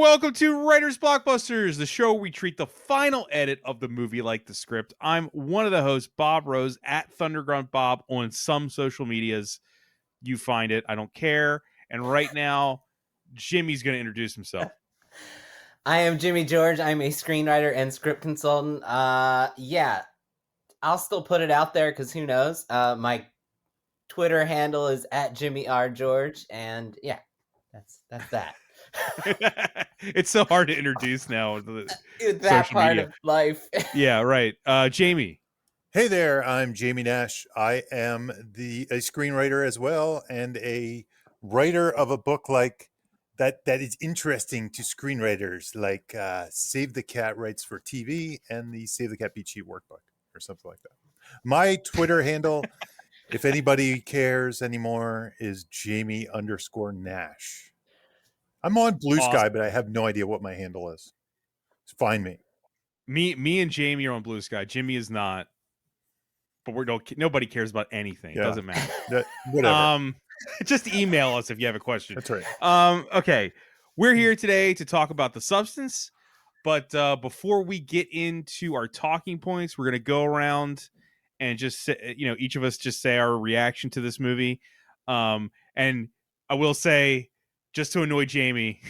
welcome to Writers Blockbusters, the show where we treat the final edit of the movie like the script. I'm one of the hosts, Bob Rose, at Thundergrunt Bob on some social medias. You find it. I don't care. And right now, Jimmy's going to introduce himself. I am Jimmy George. I'm a screenwriter and script consultant. Yeah, I'll still put it out there because who knows? My Twitter handle is at Jimmy R. George, and yeah, that's that. It's so hard to introduce now. That social part media. of life. Yeah, right. Jamie. Hey there, I'm Jamie Nash. I am a screenwriter as well, and a writer of a book like that is interesting to screenwriters, like Save the Cat writes for TV and the Save the Cat Beat Sheet workbook or something like that. My Twitter handle, if anybody cares anymore, is Jamie_Nash. I'm on Blue Sky, but I have no idea what my handle is. Find me. Me and Jamie are on Blue Sky. Jimmy is not. But nobody cares about anything. Yeah. It doesn't matter. Whatever. Just email us if you have a question. That's right. Okay. We're here today to talk about the substance. But before we get into our talking points, we're going to go around and just say, each of us just say our reaction to this movie. And I will say, just to annoy Jamie,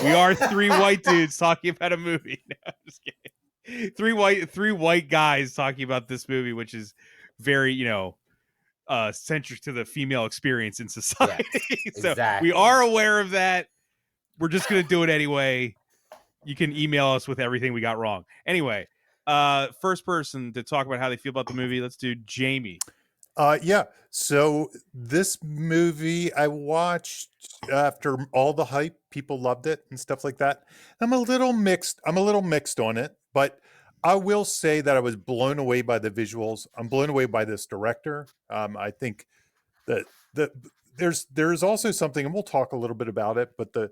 we are three white dudes talking about a movie. No, I'm just kidding. Three white guys talking about this movie, which is very, centric to the female experience in society. Yes, so exactly. We are aware of that. We're just going to do it anyway. You can email us with everything we got wrong. Anyway, first person to talk about how they feel about the movie. Let's do Jamie. Yeah. So this movie I watched after all the hype, people loved it and stuff like that. I'm a little mixed on it, but I will say that I was blown away by the visuals. I'm blown away by this director. I think that there's also something, and we'll talk a little bit about it, but the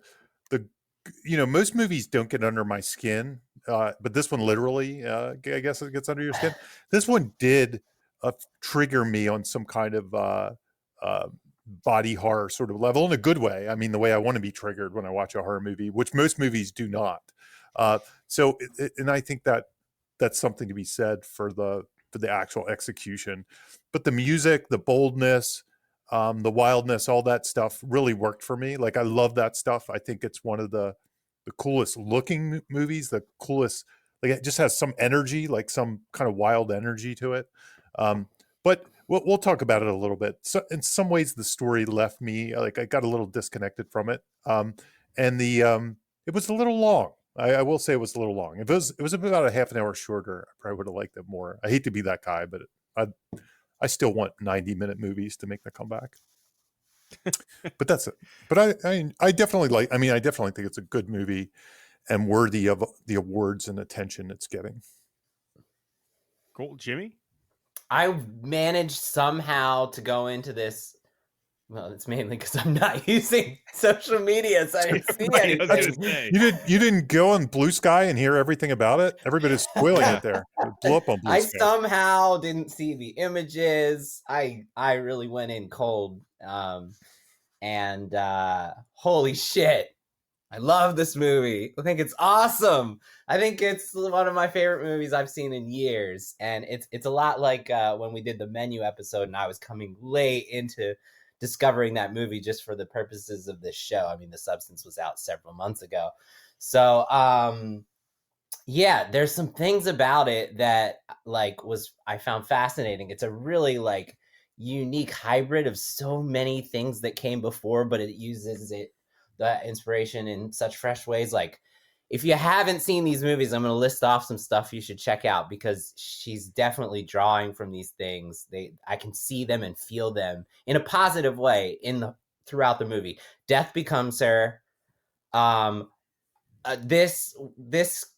most movies don't get under my skin, but this one literally, I guess it gets under your skin. This one did trigger me on some kind of body horror sort of level, in a good way. I mean, the way I want to be triggered when I watch a horror movie, which most movies do not. And I think that's something to be said for the actual execution. But the music, the boldness, the wildness, all that stuff really worked for me. Like, I love that stuff. I think it's one of the coolest looking movies, the coolest, like, it just has some energy, like some kind of wild energy to it. But we'll talk about it a little bit. So in some ways the story left me, like, I got a little disconnected from it. And it was a little long. I will say it was a little long. If it was about a half an hour shorter, I probably would have liked it more. I hate to be that guy, but I still want 90-minute movies to make the comeback. But that's it. But I definitely I definitely think it's a good movie and worthy of the awards and attention it's getting. Cool. Jimmy? I managed somehow to go into this. Well, it's mainly because I'm not using social media, so I didn't see anything. You didn't go on Blue Sky and hear everything about it? Everybody's spoiling it there. It blew up on Blue Sky. I somehow didn't see the images. I really went in cold. And holy shit, I love this movie. I think it's awesome. I think it's one of my favorite movies I've seen in years. And it's a lot like when we did the Menu episode and I was coming late into discovering that movie just for the purposes of this show. I mean, The Substance was out several months ago. So, yeah, there's some things about it that I found fascinating. It's a really unique hybrid of so many things that came before, but it uses that inspiration in such fresh ways. Like, if you haven't seen these movies, I'm going to list off some stuff you should check out because she's definitely drawing from these things. I can see them and feel them in a positive way throughout the movie. Death Becomes Her. This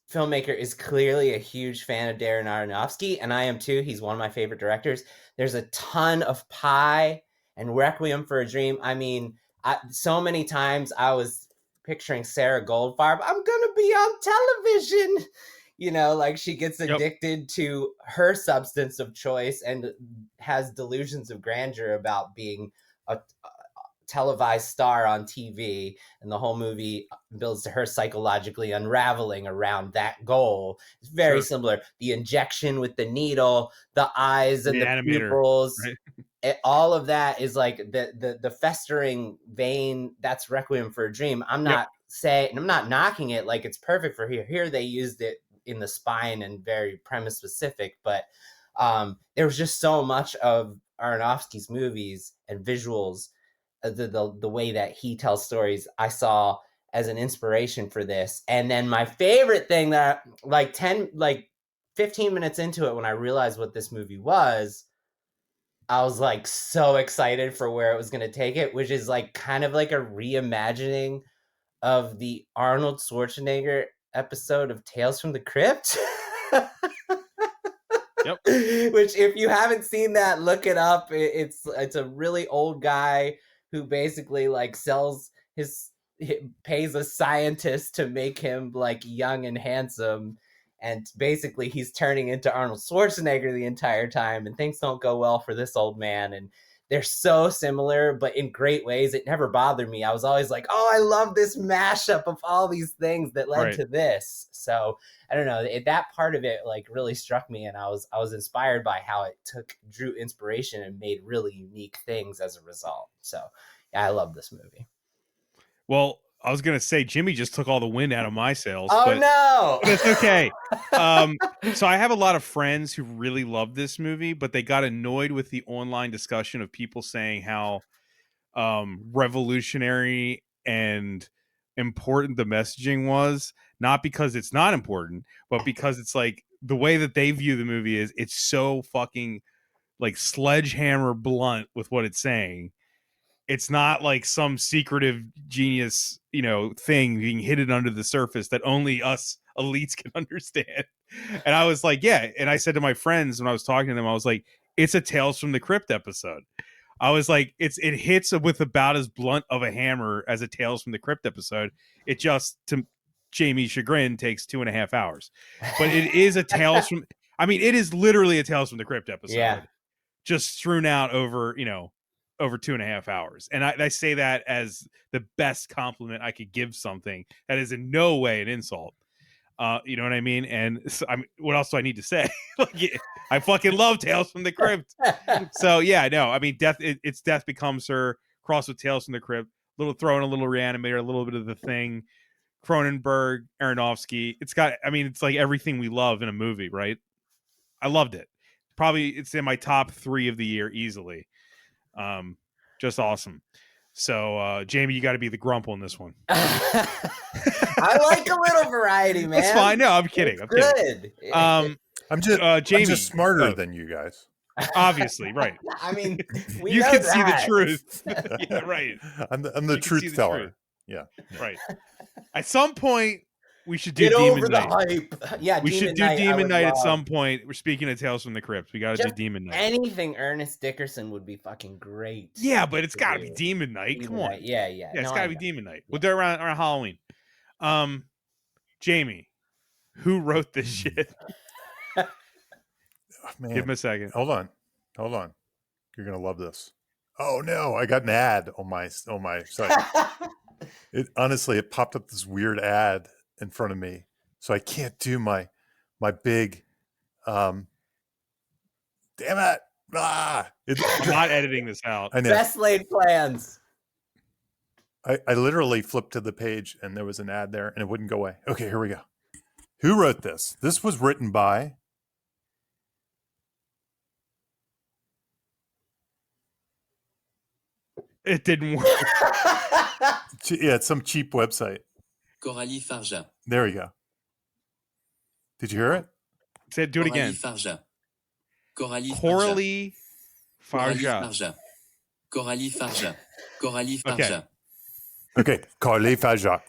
filmmaker is clearly a huge fan of Darren Aronofsky, and I am too. He's one of my favorite directors. There's a ton of Pi and Requiem for a Dream. I mean, so many times I was picturing Sarah Goldfarb. I'm gonna be on television. She gets addicted to her substance of choice and has delusions of grandeur about being televised star on TV, and the whole movie builds to her psychologically unraveling around that goal. It's very similar. The injection with the needle, the eyes and the animator, pupils, right? all of that is like the festering vein. That's Requiem for a Dream. I'm not saying, I'm not knocking it, like it's perfect for here. Here they used it in the spine and very premise specific, but there was just so much of Aronofsky's movies and visuals, the way that he tells stories, I saw as an inspiration for this. And then my favorite thing that like 15 minutes into it, when I realized what this movie was, I was like so excited for where it was going to take it, which is like kind of like a reimagining of the Arnold Schwarzenegger episode of Tales from the Crypt. Yep. Which, if you haven't seen that, look it up. It's a really old guy who basically like pays a scientist to make him like young and handsome, and basically he's turning into Arnold Schwarzenegger the entire time, and things don't go well for this old man. And they're so similar, but in great ways. It never bothered me. I was always like, oh, I love this mashup of all these things that led to this. So I don't know, that part of it like really struck me, and I was inspired by how it drew inspiration and made really unique things as a result. So yeah, I love this movie. Well, I was gonna say Jimmy just took all the wind out of my sails. Oh but no, it's okay. So I have a lot of friends who really love this movie, but they got annoyed with the online discussion of people saying how revolutionary and important the messaging was, not because it's not important, but because it's like the way that they view the movie is it's so fucking like sledgehammer blunt with what it's saying. It's not like some secretive genius, thing being hidden under the surface that only us elites can understand. And I was like, yeah. And I said to my friends when I was talking to them, I was like, it's a Tales from the Crypt episode. I was like, it hits with about as blunt of a hammer as a Tales from the Crypt episode. It just, to Jamie's chagrin, takes 2.5 hours. But it is a Tales from, it is literally a Tales from the Crypt episode. Yeah. Just strewn out over, over 2.5 hours. And I say that as the best compliment I could give something that is in no way an insult. You know what I mean? And so, what else do I need to say? I fucking love Tales from the Crypt. So yeah, no, Death. It's Death Becomes Her crossed with Tales from the Crypt. Throw in a little Reanimator, a little bit of The Thing, Cronenberg, Aronofsky. It's got. It's like everything we love in a movie, right? I loved it. Probably it's in my top 3 of the year easily. Just awesome. So Jamie, you got to be the grump on this one. I like a little variety, man. That's fine. No, I'm kidding. It's I'm good. kidding. I'm just Jamie, I'm just smarter than you guys. Obviously, right. We you know can that. see the truth. Yeah, right. I'm the truth teller. Truth. Yeah. Right. At some point, we should do Get Demon over Night. The hype. Yeah, we should do Demon Night at some point. We're speaking of Tales from the Crypt. We got to do Demon Night. Anything Ernest Dickerson would be fucking great. Yeah, but it's got to be Demon Night. Come on. Yeah. It's got to be Demon Night. We'll do it around Halloween. Jamie, who wrote this shit? Oh, man. Give him a second. Hold on. You're gonna love this. Oh no, I got an ad on my site. It popped up this weird ad in front of me, so I can't do my big. Damn it! I'm not editing this out. I know. Best laid plans. I literally flipped to the page and there was an ad there and it wouldn't go away. Okay, here we go. Who wrote this? This was written by It didn't work. Yeah, it's some cheap website. Coralie Fargeat. There we go. Did you hear it? Do it again. Coralie Fargeat. Coralie Fargeat. Okay, Coralie Fargeat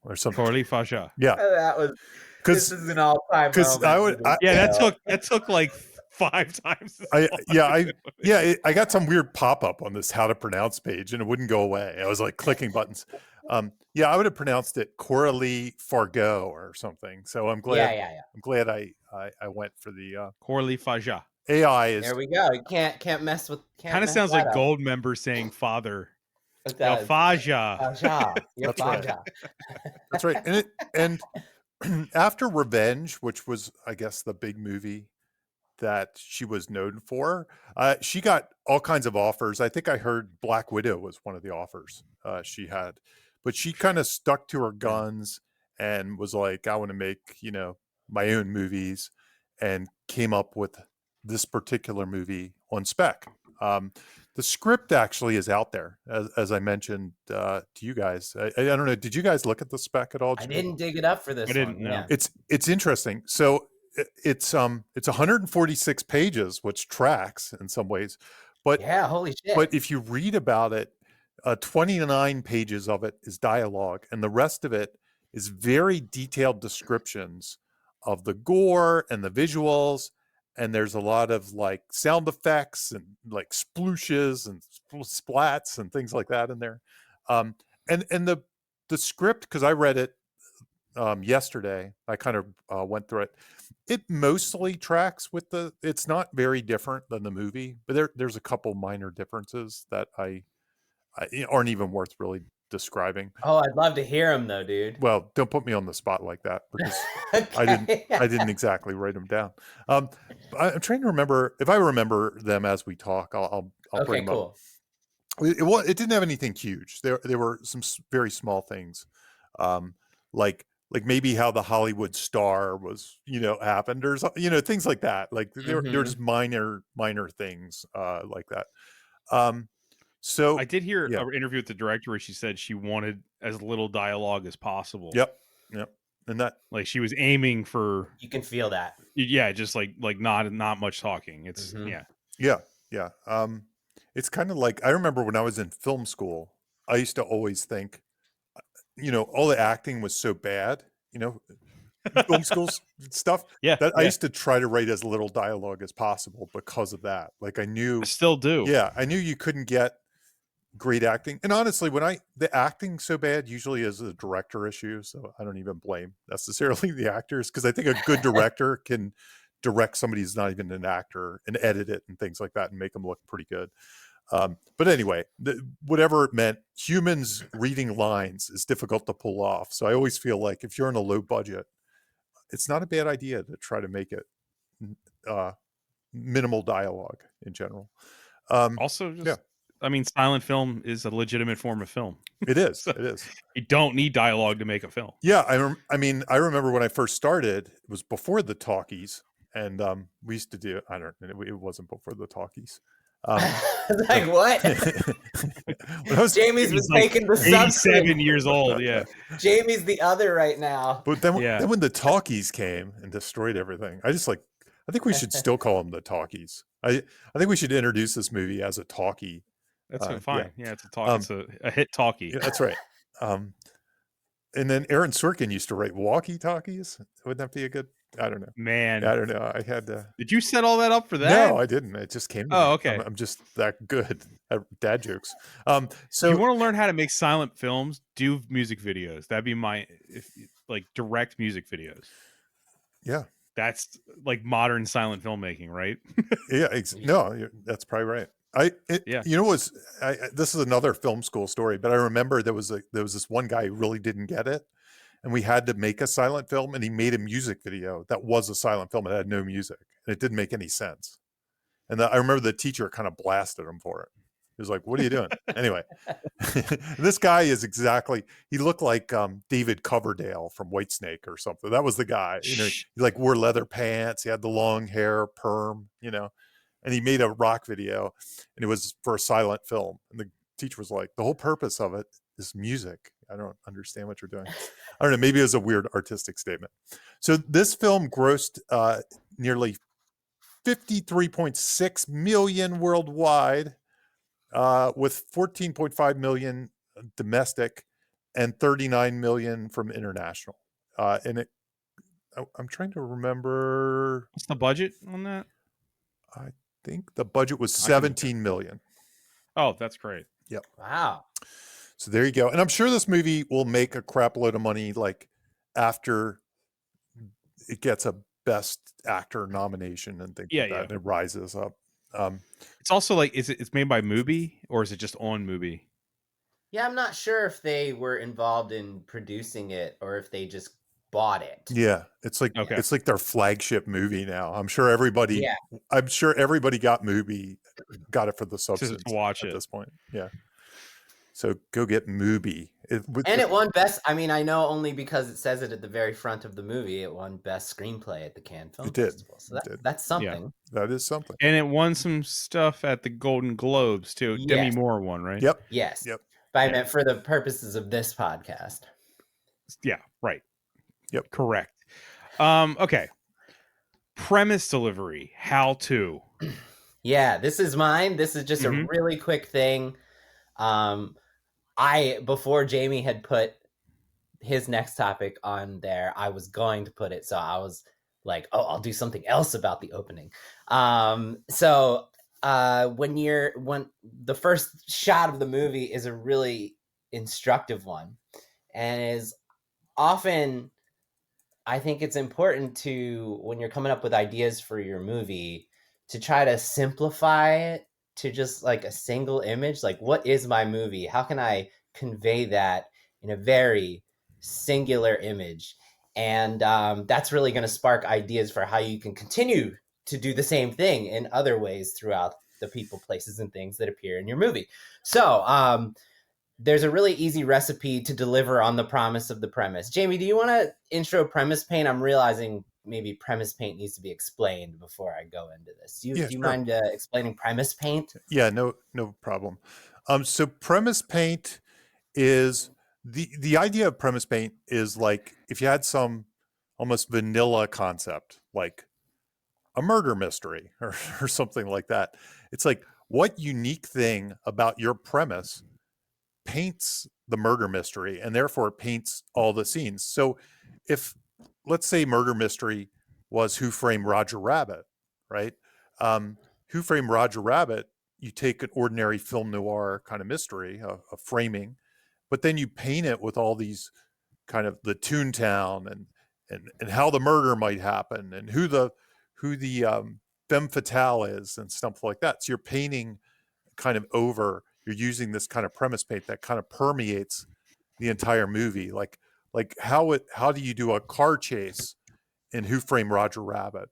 or something. Coralie Fargeat. Yeah, that was. This is an all-time. Because that took like 5 times. I got some weird pop-up on this how to pronounce page and it wouldn't go away. I was like clicking buttons. I would have pronounced it Coralie Fargeat or something. So I'm glad. Yeah. I'm glad I went for the Coralie Fargeat. AI is. There we go. You can't mess with. Kind of sounds like Gold member saying father. Faja. Fargeat. You're That's right. Fargeat. That's right. And after Revenge, which was, I guess, the big movie that she was known for, she got all kinds of offers. I think I heard Black Widow was one of the offers she had, but she kind of stuck to her guns and was like, I want to make, my own movies, and came up with this particular movie on spec. The script actually is out there, as I mentioned to you guys. I don't know. Did you guys look at the spec at all? I didn't dig it up for this I didn't one. know. Yeah. It's interesting. So it's 146 pages, which tracks in some ways, but Yeah, holy shit. but if you read about it, 29 pages of it is dialogue, and the rest of it is very detailed descriptions of the gore and the visuals. And there's a lot of like sound effects and like splooshes and splats and things like that in there. And the script, because I read it yesterday, I kind of went through it. It mostly tracks with it's not very different than the movie, but there's a couple minor differences that I aren't even worth really describing. Oh, I'd love to hear him though, dude. Well, don't put me on the spot like that, because Okay. I didn't exactly write them down. I'm trying to remember. If I remember them as we talk, I'll Okay, bring them cool. up. It didn't have anything huge. There were some very small things, like maybe how the Hollywood star was, happened, or things like that. Like there were just minor things like that. So I did hear yeah. an interview with the director where she said she wanted as little dialogue as possible. Yep. And that, Like she was aiming for, You can feel that. yeah, just like not much talking. It's yeah. It's kind of like, I remember when I was in film school, I used to always think, all the acting was so bad, film school stuff. Yeah, That I used to try to write as little dialogue as possible because of that. Like I knew, I still do. yeah, I knew you couldn't get great acting. And honestly, the acting so bad usually is a director issue. So I don't even blame necessarily the actors, because I think a good director can direct somebody who's not even an actor and edit it and things like that and make them look pretty good. But anyway, whatever it meant, humans reading lines is difficult to pull off. So I always feel like if you're on a low budget, it's not a bad idea to try to make it minimal dialogue in general. Also, just, I mean, silent film is a legitimate form of film. It is. So it is. You don't need dialogue to make a film. Yeah, I mean, I remember when I first started, it was before the talkies, and we used to do. It wasn't before the talkies. Like what? Jamie's was taking the 87 years old. Yeah, Jamie's the other right now. But then when the talkies came and destroyed everything, I think we should still call them the talkies. I think we should introduce this movie as a talkie. That's fine. Yeah, it's a talk. It's a hit talkie. Yeah, that's right. And then Aaron Sorkin used to write walkie-talkies. Wouldn't that be a good? I don't know. Man, I don't know. I had to. Did you set all that up for that? No, I didn't. It just came to me. Okay. I'm just that good at dad jokes. So you want to learn how to make silent films? Do music videos. That'd be like direct music videos. Yeah. That's like modern silent filmmaking, right? Yeah. No, that's probably right. This is another film school story, but I remember there was this one guy who really didn't get it, and we had to make a silent film, and he made a music video that was a silent film. It had no music, and it didn't make any sense. And I remember the teacher kind of blasted him for it. He was like, "What are you doing?" Anyway, this guy he looked like David Coverdale from Whitesnake or something. That was the guy. He like wore leather pants. He had the long hair, perm, and he made a rock video, and it was for a silent film. And the teacher was like, the whole purpose of it is music. I don't understand what you're doing. I don't know. Maybe it was a weird artistic statement. So this film grossed nearly 53.6 million worldwide, with 14.5 million domestic and 39 million from international. And I'm trying to remember. What's the budget on that? I think the budget was 17 million. Oh, that's great. Yep. Wow. So there you go. And I'm sure this movie will make a crap load of money, like after it gets a best actor nomination and things like that. And it rises up. It's also like, it's made by Mubi, or is it just on Mubi? Yeah, I'm not sure if they were involved in producing it or if they just bought it. Yeah, it's like Okay. it's like their flagship movie now. I'm sure everybody Yeah. got it for the To substance watch at it. this point. Yeah. So go get Mubi. And it won best. I mean, I know only because it says it at the very front of the movie. It won best screenplay at the Cannes Film It did. Festival. So It did. that's something. That is something. And it won some stuff at the Golden Globes too. Demi Yes. Moore won, right? Yep. Yes. Yep. But I Yeah. meant for the purposes of this podcast. Yeah, right. Yep. Correct. Okay. Premise delivery. How to. Yeah, this is mine. This is just a Mhm. really quick thing. Before Jamie had put his next topic on there, I was going to put it. So I was like, oh, I'll do something else about the opening. When the first shot of the movie is a really instructive one, and is often, I think it's important to, when you're coming up with ideas for your movie, to try to simplify it to just like a single image. Like, what is my movie? How can I convey that in a very singular image? And that's really going to spark ideas for how you can continue to do the same thing in other ways throughout the people, places, and things that appear in your movie. So, there's a really easy recipe to deliver on the promise of the premise. Jamie, do you want to intro premise paint? I'm realizing maybe premise paint needs to be explained before I go into this. Do you Sure. mind explaining premise paint? Yeah, no problem. So premise paint is the idea of premise paint is like if you had some almost vanilla concept, like a murder mystery or something like that. It's like, what unique thing about your premise paints the murder mystery and therefore paints all the scenes? So if, let's say, murder mystery was Who Framed Roger Rabbit, right? Who Framed Roger Rabbit, you take an ordinary film noir kind of mystery, a framing, but then you paint it with all these kind of the Toontown and how the murder might happen and who the femme fatale is and stuff like that. So you're painting kind of over. You're using this kind of premise paint that kind of permeates the entire movie. Like how do you do a car chase in Who Framed Roger Rabbit?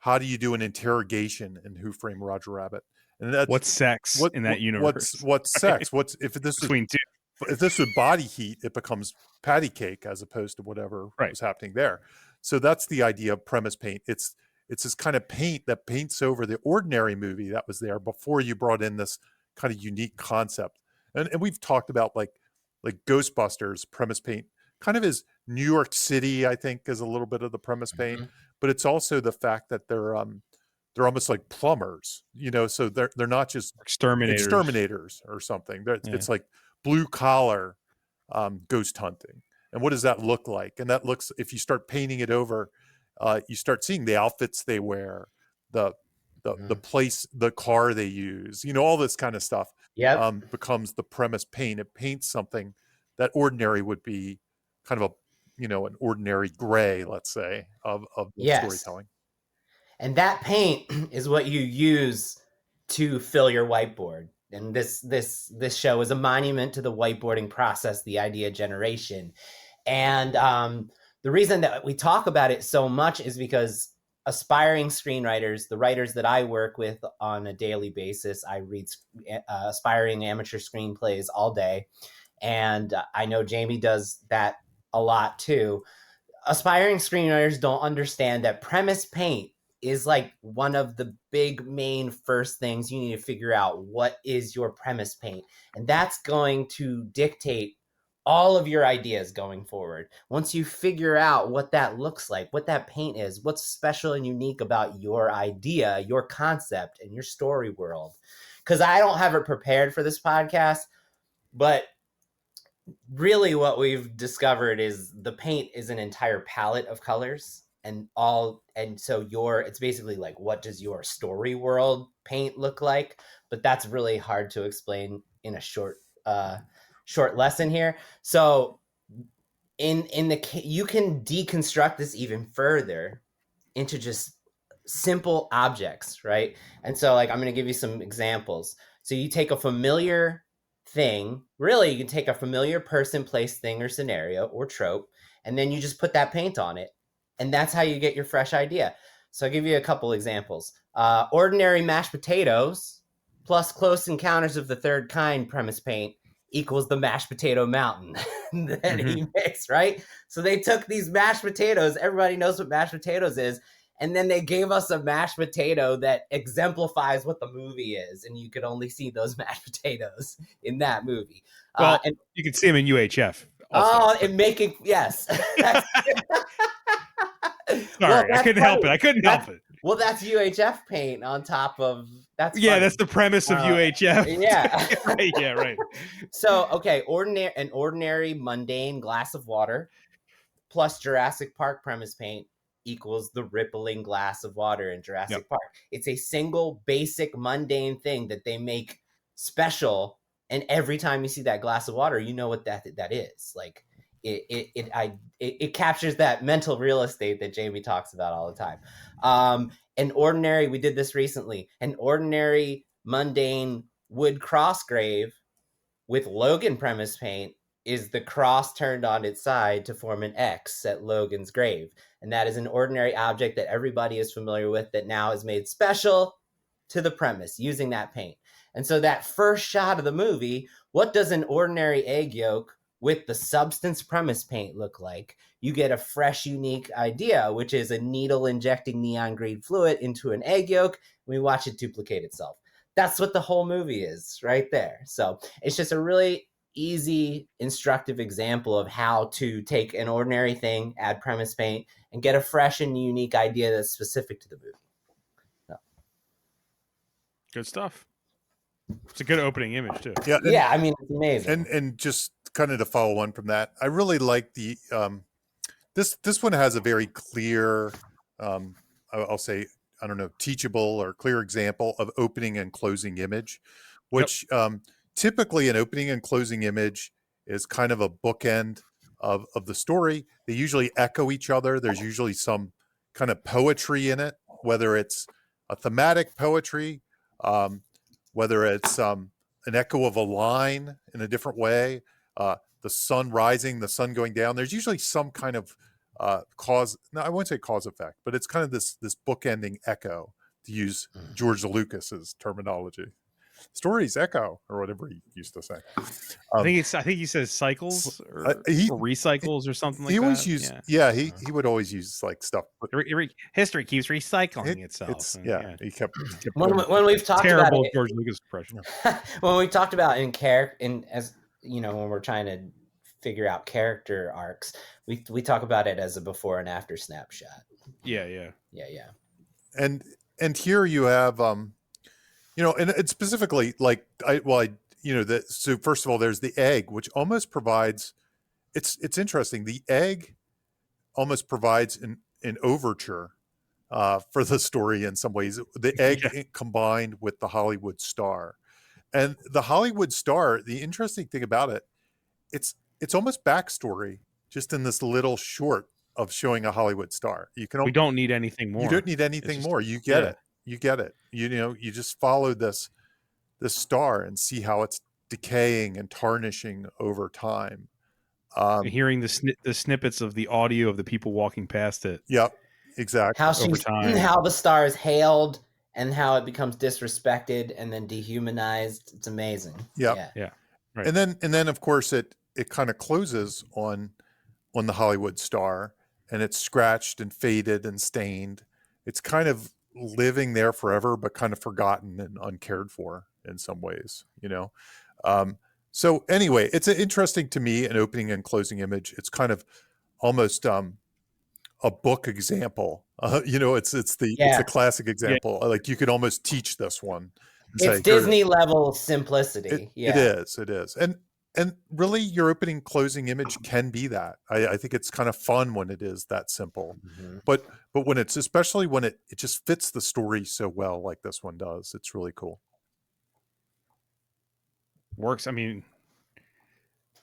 How do you do an interrogation in Who Framed Roger Rabbit? And that's What's sex in that universe? What's sex? What's if this was body heat, it becomes patty cake as opposed to whatever was happening there. So that's the idea of premise paint. It's this kind of paint that paints over the ordinary movie that was there before you brought in this kind of unique concept. And we've talked about like Ghostbusters premise paint kind of is New York City, I think, is a little bit of the premise paint, but it's also the fact that they're almost like plumbers, so they're not just exterminators or something. It's like blue collar ghost hunting. And what does that look like? And that looks, if you start painting it over, you start seeing the outfits they wear, the place, the car they use, all this kind of stuff. Becomes the premise paint. It paints something that ordinary would be kind of an ordinary gray, let's say, of storytelling. And that paint is what you use to fill your whiteboard. And this show is a monument to the whiteboarding process, the idea generation. And the reason that we talk about it so much is because aspiring screenwriters, the writers that I work with on a daily basis, I read aspiring amateur screenplays all day. And I know Jamie does that a lot too. Aspiring screenwriters don't understand that premise paint is like one of the big main first things you need to figure out. What is your premise paint? And that's going to dictate all of your ideas going forward. Once you figure out what that looks like, what that paint is, what's special and unique about your idea, your concept, and your story world. Because I don't have it prepared for this podcast, but really what we've discovered is the paint is an entire palette of colors so it's basically like, what does your story world paint look like? But that's really hard to explain in a short lesson here. So you can deconstruct this even further into just simple objects, right? And so, like, I'm going to give you some examples. So you take a familiar thing. Really, you can take a familiar person, place, thing, or scenario or trope, and then you just put that paint on it. And that's how you get your fresh idea. So I'll give you a couple examples. Ordinary mashed potatoes plus Close Encounters of the Third Kind premise paint equals the mashed potato mountain that he makes, right? So they took these mashed potatoes. Everybody knows what mashed potatoes is. And then they gave us a mashed potato that exemplifies what the movie is. And you could only see those mashed potatoes in that movie. Well, and you can see them in UHF. Also, and making, yes. Sorry, I couldn't help it. I couldn't help it. Well, that's UHF paint on top of that's funny. That's the premise of UHF. Yeah. Right, yeah, right. So, okay, an ordinary mundane glass of water plus Jurassic Park premise paint equals the rippling glass of water in Jurassic Park. It's a single basic mundane thing that they make special, and every time you see that glass of water, you know what that is. Like it captures that mental real estate that Jamie talks about all the time. An ordinary, we did this recently, an ordinary mundane wood cross grave with Logan premise paint is the cross turned on its side to form an X at Logan's grave. And that is an ordinary object that everybody is familiar with that now is made special to the premise using that paint. And so that first shot of the movie, what does an ordinary egg yolk with the substance premise paint look like? You get a fresh, unique idea, which is a needle injecting neon green fluid into an egg yolk. And we watch it duplicate itself. That's what the whole movie is right there. So it's just a really easy, instructive example of how to take an ordinary thing, add premise paint, and get a fresh and unique idea that's specific to the movie. So. Good stuff. It's a good opening image too. Yeah, I mean, it's amazing. And just kind of to follow on from that, I really like the this one has a very clear, I'll say, I don't know, teachable or clear example of opening and closing image, which typically an opening and closing image is kind of a bookend of the story. They usually echo each other. There's usually some kind of poetry in it, whether it's a thematic poetry, whether it's an echo of a line in a different way, the sun rising, the sun going down. There's usually some kind of cause. No, I won't say cause effect, but it's kind of this bookending echo, to use George Lucas's terminology. Stories echo, or whatever he used to say. I think he says cycles or recycles or something like that. He always used, he would always use like stuff. History keeps recycling itself. He kept when we've talked terrible about it, George Lucas impression. When we talked about as you know, when we're trying to figure out character arcs, we talk about it as a before and after snapshot. Yeah. And here you have and it's specifically like so first of all, there's the egg, which almost provides, it's interesting. The egg almost provides an overture for the story in some ways. The egg combined with the Hollywood star. And the Hollywood star, the interesting thing about it, it's almost backstory just in this little short of showing a Hollywood star. We don't need anything more. You don't need anything more. You get it. You get it. You just follow this star and see how it's decaying and tarnishing over time. Hearing the snippets of the audio of the people walking past it. Yep, exactly. How the star is hailed and how it becomes disrespected and then dehumanized. It's amazing. Yep. Yeah. Right. And then of course it kind of closes on the Hollywood star, and it's scratched and faded and stained. It's kind of living there forever, but kind of forgotten and uncared for in some ways, so anyway, it's interesting to me, an opening and closing image. It's kind of almost a book example. It's the classic example. Like you could almost teach this one. It's Disney level simplicity. It is. And really, your opening closing image can be that. I think it's kind of fun when it is that simple. Mm-hmm. But when especially when it just fits the story so well, like this one does, it's really cool. Works. I mean,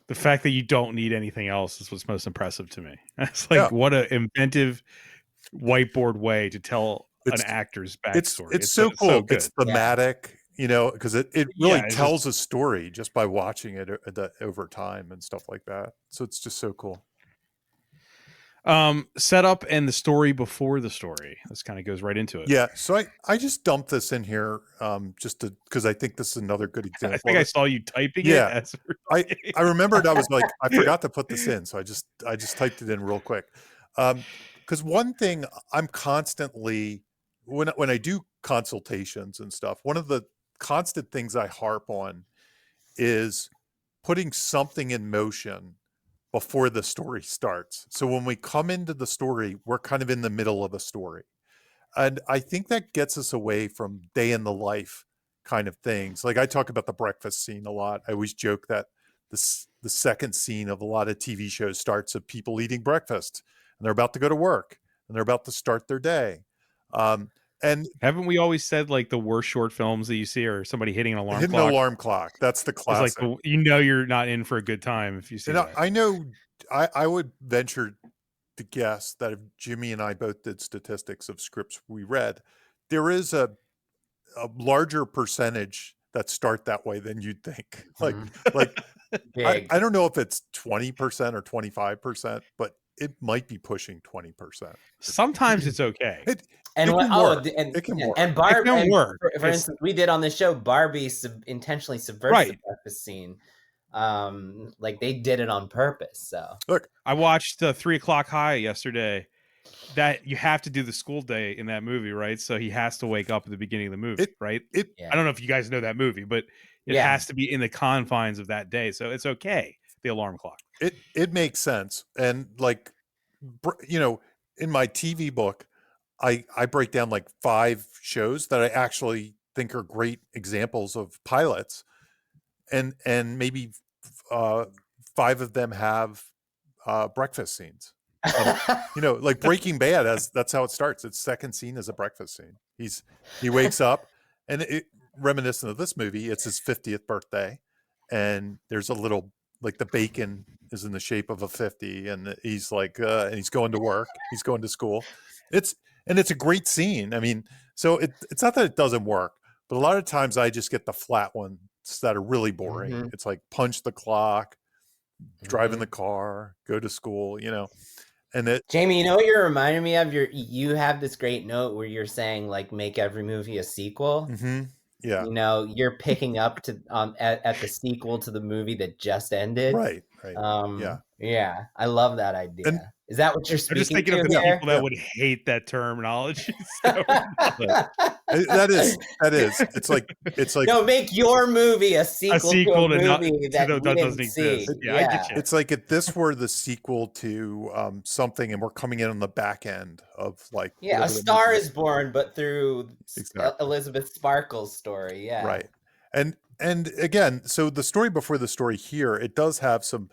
the fact that you don't need anything else is what's most impressive to me. It's like, what an inventive whiteboard way to tell an actor's backstory. It's so cool. It's thematic. you know, because it really Yeah, it's tells a story just by watching it over time and stuff like that. So it's just so cool. Setup and the story before the story. This kind of goes right into it. Yeah, so I just dumped this in here just to because I think this is another good example. I think I saw you typing it. Yeah. As I remembered I was like, I forgot to put this in, so I just typed it in real quick. Because one thing I'm constantly when I do consultations and stuff, one of the constant things I harp on is putting something in motion before the story starts. So when we come into the story, we're kind of in the middle of a story. And I think that gets us away from day in the life kind of things. Like I talk about the breakfast scene a lot. I always joke that the second scene of a lot of TV shows starts of people eating breakfast and they're about to go to work and they're about to start their day. And haven't we always said like the worst short films that you see are somebody hitting an alarm hitting clock? an alarm clock. That's the It's classic. like you're not in for a good time if you see And that. I know I would venture to guess that if Jimmy and I both did statistics of scripts we read, there is a larger percentage that start that way than you'd think. Like I don't know if it's 20% or 25%, but it might be pushing 20%. Sometimes it's okay. It can work. It can work. And Barbie, It can work. For instance, we did on the show, Barbie intentionally subverts the breakfast scene. Like they did it on purpose. So look, I watched 3 o'clock High yesterday. That you have to do the school day in that movie, right? So he has to wake up at the beginning of the movie, right? I don't know if you guys know that movie, but it has to be in the confines of that day. So it's okay. The alarm clock. It makes sense. And like, you know, in my TV book, I break down like 5 shows that I actually think are great examples of pilots, and maybe 5 of them have breakfast scenes. You know, like Breaking Bad, that's how it starts. Its second scene is a breakfast scene. He wakes up, and reminiscent of this movie, it's his 50th birthday, and there's a little like the bacon is in the shape of a 50, and he's like, and he's going to work, he's going to school. It's a great scene. I mean, so it's not that it doesn't work, but a lot of times I just get the flat ones that are really boring. Mm-hmm. It's like punch the clock, drive in the car, go to school, you know. And Jamie, you know what you're reminding me of? You have this great note where you're saying like make every movie a sequel. Mm-hmm. Yeah, you know, you're picking up to at the sequel to the movie that just ended. Right. Yeah, I love that idea. And is that what you're speaking? I'm just thinking to of the here? people that would hate that terminology. That is. It's like no, make your movie a sequel to a movie that doesn't exist. Yeah, I get you. It's like if this were the sequel to something, and we're coming in on the back end of like A Star is Born, but through Elizabeth Sparkle's story. Yeah, right. And again, so the story before the story here, it does have some.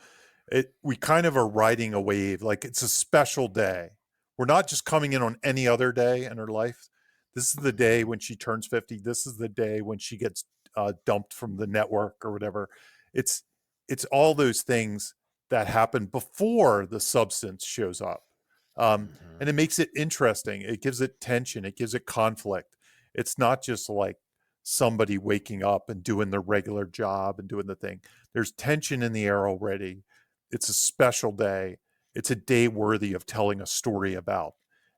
We kind of are riding a wave, like it's a special day. We're not just coming in on any other day in her life. This is the day when she turns 50. This is the day when she gets dumped from the network or whatever. It's all those things that happen before the substance shows up. And it makes it interesting. It gives it tension. It gives it conflict. It's not just like somebody waking up and doing their regular job and doing the thing. There's tension in the air already. It's a special day. It's a day worthy of telling a story about.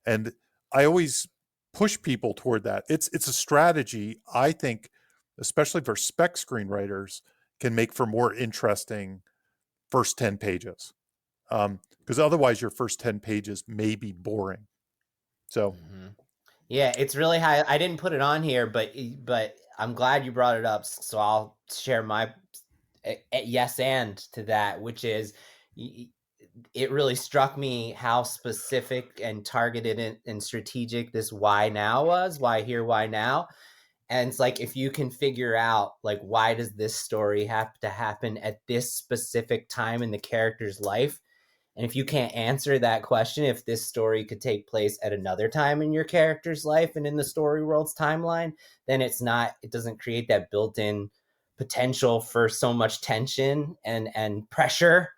And I always push people toward that. It's a strategy, I think, especially for spec screenwriters, can make for more interesting first 10 pages. Because otherwise your first 10 pages may be boring. So yeah, it's really high. I didn't put it on here, but I'm glad you brought it up. So I'll share my yes and to that, which is it really struck me how specific and targeted and strategic this why now was. Why here, why now? And it's like, if you can figure out like, why does this story have to happen at this specific time in the character's life? And if you can't answer that question, if this story could take place at another time in your character's life and in the story world's timeline, then it doesn't create that built-in potential for so much tension and pressure.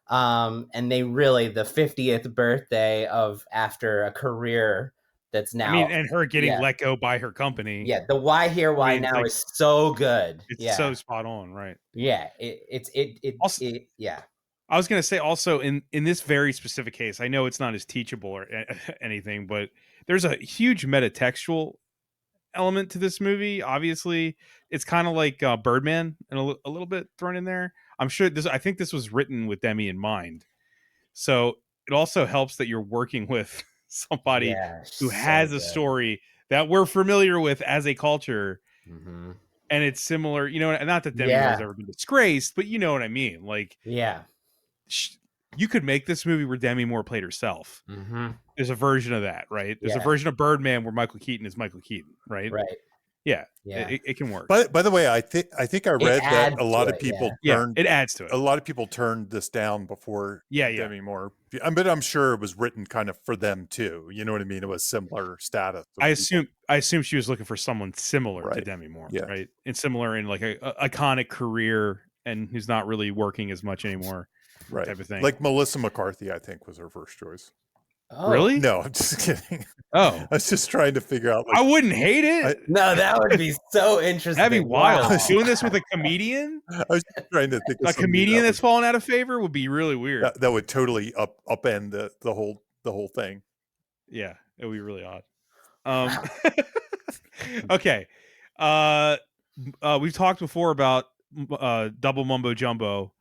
And they really, the 50th birthday of after a career that's now. I mean, and her getting yeah. let go by her company. Yeah, the why here, why mean, now like, is so good. It's so spot on, right? Yeah, Also, yeah. I was going to say also in this very specific case, I know it's not as teachable or anything, but there's a huge metatextual element to this movie. Obviously, it's kind of like Birdman and a little bit thrown in there. I'm sure I think this was written with Demi in mind. So it also helps that you're working with somebody who has a story that we're familiar with as a culture. Mm-hmm. And it's similar, you know, not that Demi Moore's ever been disgraced, but you know what I mean? Like, you could make this movie where Demi Moore played herself. Mm-hmm. There's a version of that, right? There's a version of Birdman where Michael Keaton is Michael Keaton, right? Right. Yeah. It can work. But by the way, I think I read that a lot of people it adds to it. A lot of people turned this down before Demi Moore. But I'm sure it was written kind of for them too. You know what I mean? It was similar status. I assume she was looking for someone similar to Demi Moore, right? And similar in like a iconic career and who's not really working as much anymore. Right. Type of thing. Like Melissa McCarthy, I think, was her first choice. Oh. Really? No, I'm just kidding. Oh. I was just trying to figure out. Like, I wouldn't hate it. No, that would be so interesting. That'd be wild. Wow. Doing this with a comedian? I was just trying to think of a comedian that's fallen out of favor would be really weird. That would totally upend the whole thing. Yeah, it would be really odd. Okay. We've talked before about double mumbo jumbo.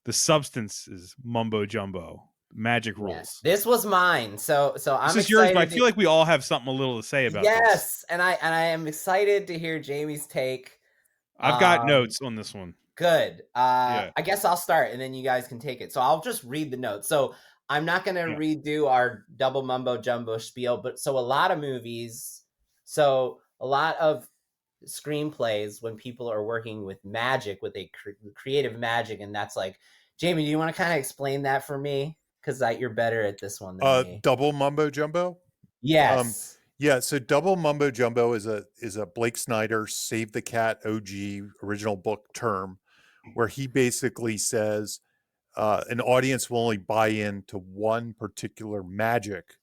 The substance is mumbo jumbo. Magic rules. Yes. This was mine. So I'm this is yours, but I feel like we all have something a little to say about this. Yes, and I am excited to hear Jamie's take. I've got notes on this one. Good. I guess I'll start and then you guys can take it. So I'll just read the notes. So I'm not going to redo our double mumbo jumbo spiel, but so a lot of movies, so a lot of screenplays when people are working with magic, with a creative magic, and that's like, Jamie, do you want to kind of explain that for me? Because you're better at this one than me. Double mumbo jumbo? Yes. So double mumbo jumbo is a Blake Snyder Save the Cat OG original book term, where he basically says an audience will only buy into one particular magic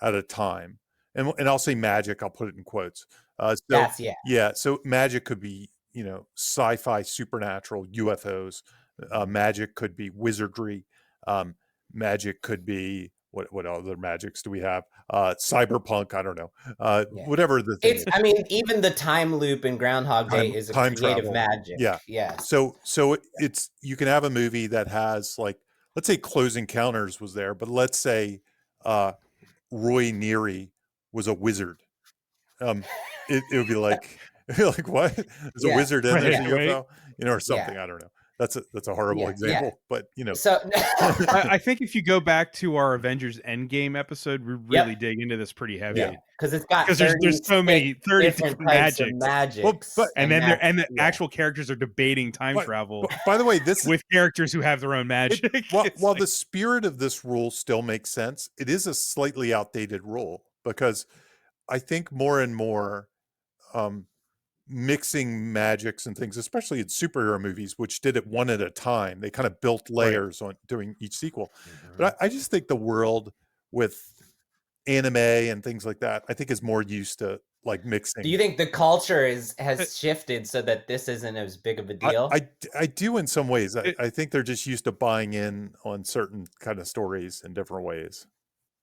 at a time. And I'll say magic, I'll put it in quotes. So magic could be, sci-fi, supernatural, UFOs. Magic could be wizardry. Magic could be what other magics do we have? Cyberpunk, I don't know. Whatever the thing is. I mean, even the time loop in Groundhog Day is a creative travel. magic. Yeah. So it's, you can have a movie that has, like, let's say Close Encounters was there, but let's say Roy Neary was a wizard. It would be like what? There's a wizard in there's a UFO, or something. I don't know. That's a horrible example, but So I think if you go back to our Avengers Endgame episode, we really dig into this pretty heavy. Yeah, because it's got there's so many 30 different magics. Well, and the actual characters are debating time travel. By the way, this with characters who have their own magic. While the spirit of this rule still makes sense, it is a slightly outdated rule, because I think more and more mixing magics and things, especially in superhero movies, which did it one at a time, they kind of built layers on doing each sequel. But I just think the world with anime and things like that, I think is more used to like mixing. Do you think the culture has shifted so that this isn't as big of a deal? I do in some ways. I think they're just used to buying in on certain kind of stories in different ways.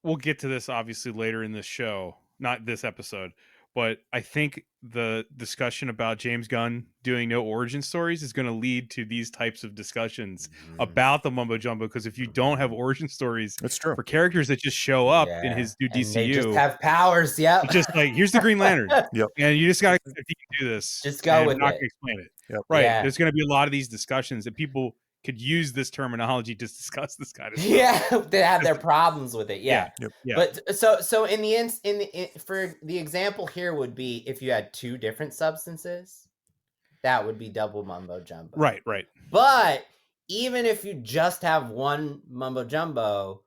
We'll get to this obviously later in this show, not this episode. But I think the discussion about James Gunn doing no origin stories is going to lead to these types of discussions about the mumbo jumbo. Because if you don't have origin stories, that's true, for characters that just show up in his new DCU, they just have powers. Yeah, just like, here's the Green Lantern. Yep. And you just got to, if you can do this, just go with it. I'm not going to explain it. Yep. Right. Yeah. There's going to be a lot of these discussions that people could use this terminology to discuss this kind of stuff. Yeah, they have their problems with it. Yeah. But so in the for the example here would be if you had two different substances, that would be double mumbo jumbo. Right. But even if you just have one mumbo jumbo,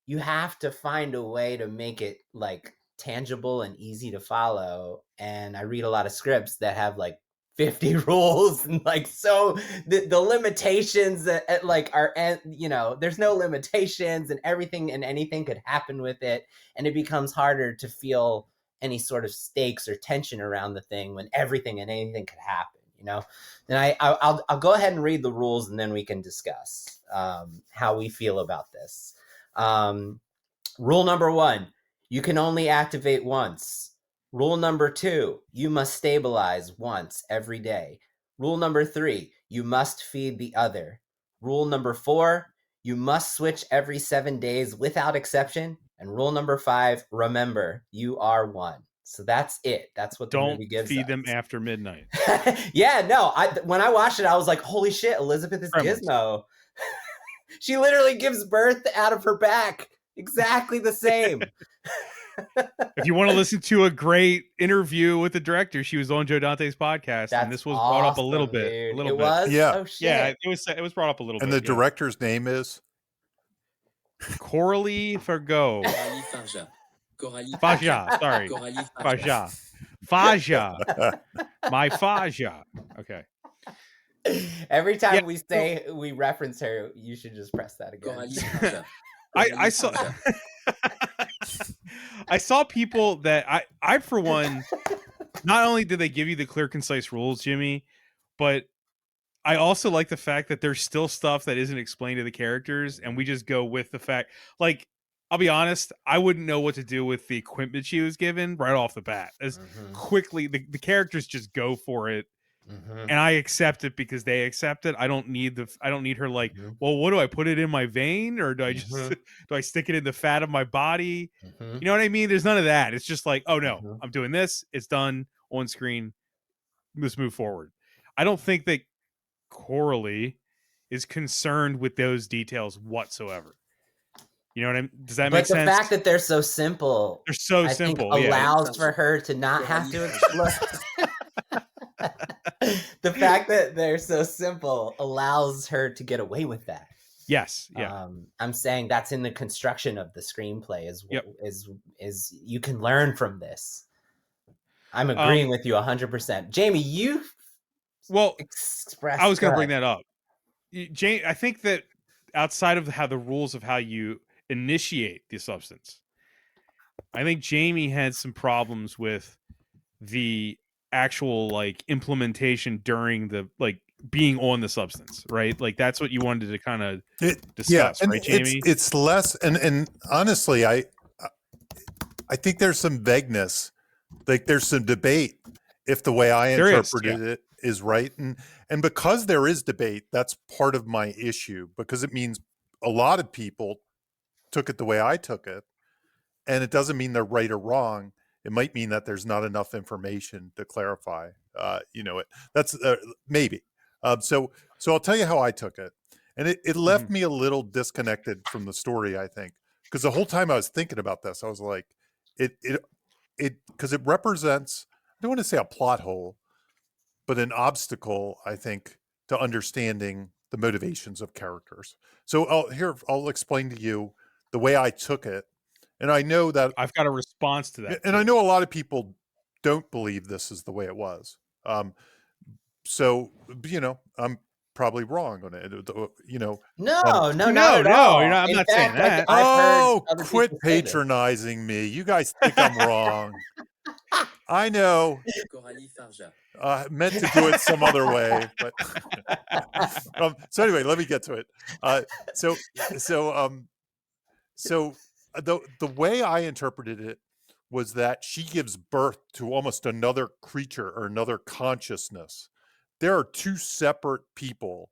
you have to find a way to make it like tangible and easy to follow. And I read a lot of scripts that have like 50 rules and like, so the limitations that like are, there's no limitations and everything and anything could happen with it. And it becomes harder to feel any sort of stakes or tension around the thing when everything and anything could happen, you know? And I'll go ahead and read the rules, and then we can discuss how we feel about this. Rule number 1, you can only activate once. Rule number 2, you must stabilize once every day. Rule number 3, you must feed the other. Rule number 4, you must switch every 7 days without exception. And rule number 5, remember, you are one. So that's it. That's what the movie gives Don't feed us. them after midnight. Yeah, no. When I watched it, I was like, holy shit, Elizabeth is Gremlins. Gizmo. She literally gives birth out of her back. Exactly the same. If you want to listen to a great interview with the director, she was on Joe Dante's podcast, and this was brought up a little awesome, bit. dude. A little It bit. was? Yeah. Oh, shit. Yeah, it was brought up a little And bit. the director's name is Coralie Fargeat. Coralie Fargeat. Coralie Fargeat, sorry. Coralie Fargeat. Fargeat. Fargeat. My Fargeat. Okay. Every time Yeah, we say we reference her, you should just press that again. Coralie Fargeat. I saw I saw people that I for one, not only did they give you the clear, concise rules, Jimmy, but I also like the fact that there's still stuff that isn't explained to the characters, and we just go with the fact. Like, I'll be honest, I wouldn't know what to do with the equipment she was given right off the bat. As quickly, the characters just go for it, and I accept it because they accept it. I don't need her like, well, what do I put it in my vein, or do I just do I stick it in the fat of my body? You know what I mean? There's none of that. It's just like, oh no, I'm doing this. It's done on screen. Let's move forward. I don't think that Coralie is concerned with those details whatsoever. You know what I mean? Does that make sense? But the fact that they're so simple, they're so I simple, think allows for her to not have to explore. The fact that they're so simple allows her to get away with that. Yes, yeah. I'm saying that's in the construction of the screenplay is you can learn from this. I'm agreeing with you 100%. Jamie, you expressed. I was going to bring that up. Jane, I think that outside of the rules of how you initiate the substance, I think Jamie had some problems with the actual like implementation during the like being on the substance, right? Like that's what you wanted to kind of discuss, right, Jamie? It's less, and honestly, I think there's some vagueness, like there's some debate if the way I interpreted it is right, and because there is debate, that's part of my issue, because it means a lot of people took it the way I took it, and it doesn't mean they're right or wrong. It might mean that there's not enough information to clarify. That's maybe. So I'll tell you how I took it, and it left me a little disconnected from the story. I think because the whole time I was thinking about this, I was like, it because it represents, I don't want to say a plot hole, but an obstacle, I think, to understanding the motivations of characters. So I'll explain to you the way I took it. And I know that I've got a response to that. And I know a lot of people don't believe this is the way it was. So, I'm probably wrong on it. No, I'm not saying that. Quit patronizing me. You guys think I'm wrong. I know. Coralie Fargeat. Meant to do it some other way, but so anyway, let me get to it. The way I interpreted it was that she gives birth to almost another creature or another consciousness. There are two separate people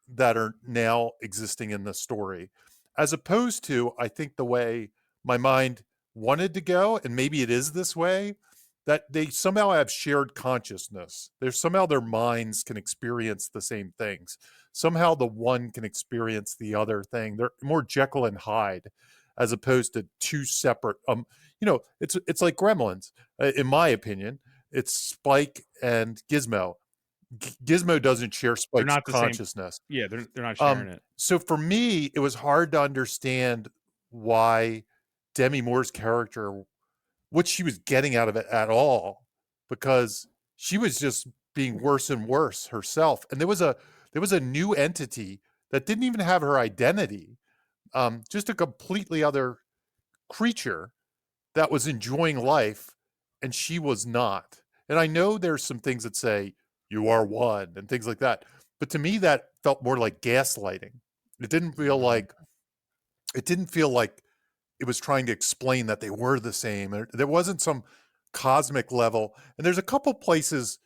that are now existing in the story, as opposed to, I think, the way my mind wanted to go, and maybe it is this way, that they somehow have shared consciousness. Somehow their minds can experience the same things. Somehow the one can experience the other thing. They're more Jekyll and Hyde, as opposed to two separate. It's like Gremlins, in my opinion. It's Spike and Gizmo. Gizmo doesn't share Spike's consciousness. Yeah, they're not sharing it. So for me, it was hard to understand why Demi Moore's character, what she was getting out of it at all, because she was just being worse and worse herself. And there was a new entity that didn't even have her identity, just a completely other creature that was enjoying life and she was not. And I know there's some things that say you are one and things like that, but to me that felt more like gaslighting. It didn't feel like it didn't feel like it was trying to explain that they were the same. There wasn't some cosmic level. And there's a couple places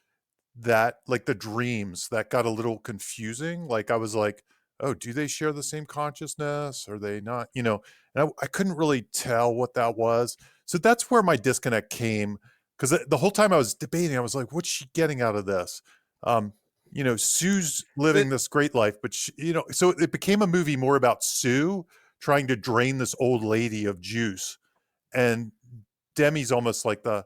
that, like the dreams, that got a little confusing. Like I was like, oh, do they share the same consciousness? Are they not? You know, and I couldn't really tell what that was. So that's where my disconnect came. Because the whole time I was debating, I was like, what's she getting out of this? Um, you know, Sue's living this great life, but she, you know, so it became a movie more about Sue trying to drain this old lady of juice, and Demi's almost like the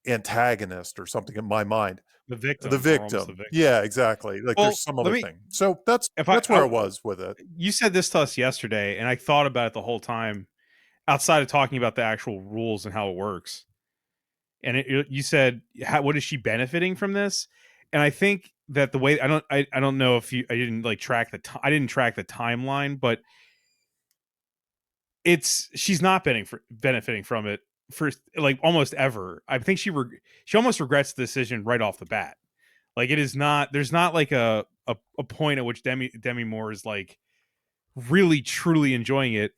antagonist or something in my mind. The victim. The Or almost the victim. victim. Yeah, exactly. Like Well, there's some let other me- thing. So that's If where I was with it. You said this to us yesterday, and I thought about it the whole time, outside of talking about the actual rules and how it works. And you said, what is she benefiting from this? And I think that the way I don't know if I didn't like track I didn't track the timeline, but she's not benefiting from it for like almost ever. I think she almost regrets the decision right off the bat. Like it is not, there's not like a point at which Demi Moore is like really truly enjoying it.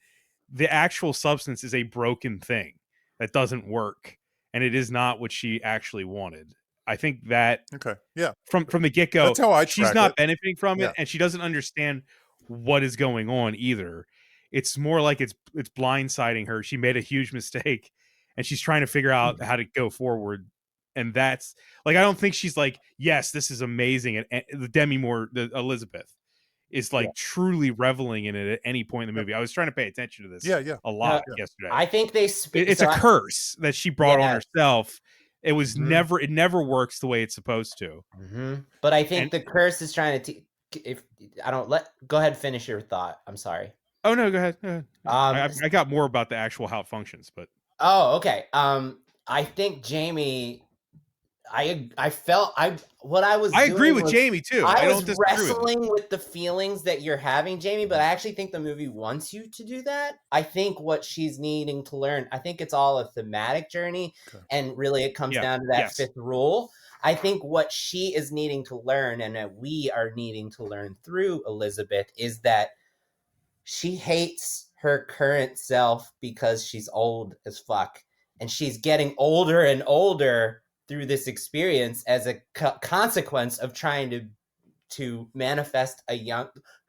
The actual substance is a broken thing that doesn't work, and it is not what she actually wanted. I think that Okay. Yeah. from the get-go, That's how I she's track not it. benefiting from it, Yeah. and she doesn't understand what is going on either. It's more like it's blindsiding her. She made a huge mistake, and she's trying to figure out how to go forward. And that's like, I don't think she's like, yes, this is amazing. And the Demi Moore, the Elizabeth, is like truly reveling in it at any point in the movie. I was trying to pay attention to this Yeah. a lot No, yesterday. I think they It's a curse that she brought on herself. It was it never works the way it's supposed to. But I think the curse is trying to if I don't go ahead, finish your thought. I'm sorry. Oh no, go ahead. I got more about the actual how it functions, but okay. I think Jamie, I felt what I was. I agree with Jamie too. I don't was wrestling with the feelings that you're having, Jamie, but I actually think the movie wants you to do that. I think what she's needing to learn, I think it's all a thematic journey, and really it comes down to that fifth rule. I think what she is needing to learn, and that we are needing to learn through Elizabeth, is that she hates her current self because she's old as fuck, and she's getting older and older through this experience as a consequence of trying to manifest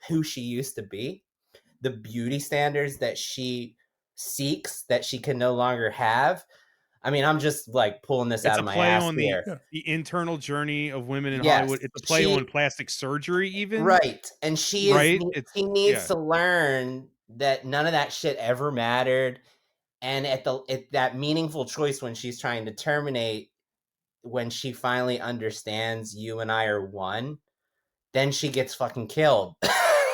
who she used to be, the beauty standards that she seeks that she can no longer have. I mean, I'm just like pulling this out of my ass here. The internal journey of women in Hollywood. It's a play on plastic surgery, even. Right. And she needs to learn that none of that shit ever mattered. And at that meaningful choice when she's trying to terminate, when she finally understands you and I are one, then she gets fucking killed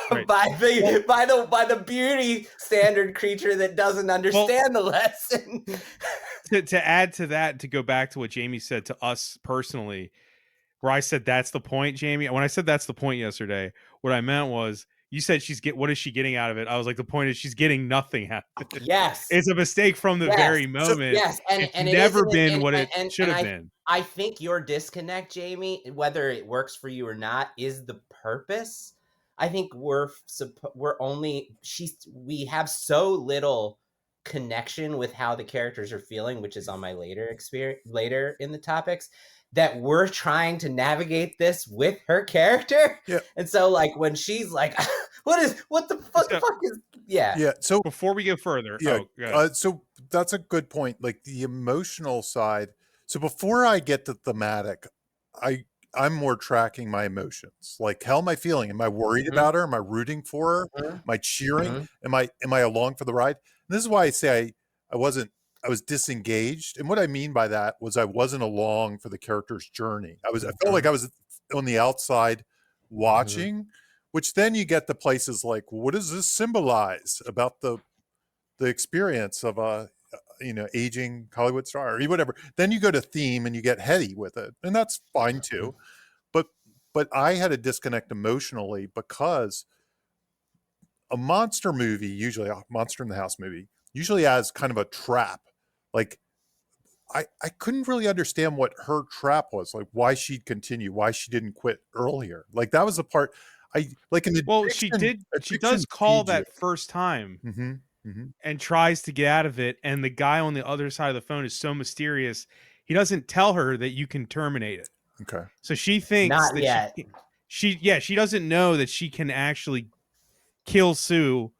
by the beauty standard creature that doesn't understand the lesson. To add to that, to go back to what Jamie said to us personally, where I said that's the point, Jamie. When I said that's the point yesterday, what I meant was, you said what is she getting out of it? I was like, the point is she's getting nothing out of it. Yes. It's a mistake from the very moment. And it's never been what it should have been. I think your disconnect, Jamie, whether it works for you or not, is the purpose. I think we have so little connection with how the characters are feeling, which is on my later in the topics, that we're trying to navigate this with her character. Yeah. And so like when she's like, what the fuck is So before we go further, so that's a good point. Like the emotional side. So before I get to thematic, I'm more tracking my emotions. Like, how am I feeling? Am I worried about her? Am I rooting for her? Am I cheering? Am I along for the ride? And this is why I say I was disengaged. And what I mean by that was I wasn't along for the character's journey. I felt like I was on the outside watching, which then you get to places like, what does this symbolize about the experience of a aging Hollywood star or whatever? Then you go to theme and you get heady with it, and that's fine too. But I had a disconnect emotionally because a monster movie, usually a monster in the house movie, usually has kind of a trap. Like I couldn't really understand what her trap was, like why she'd continue, why she didn't quit earlier. Like that was the part I like an Well, addiction. she does call that first time Mm-hmm. Mm-hmm. and tries to get out of it, and the guy on the other side of the phone is so mysterious. He doesn't tell her that you can terminate it. Okay. So she thinks Not that yet. she doesn't know that she can actually kill Sue.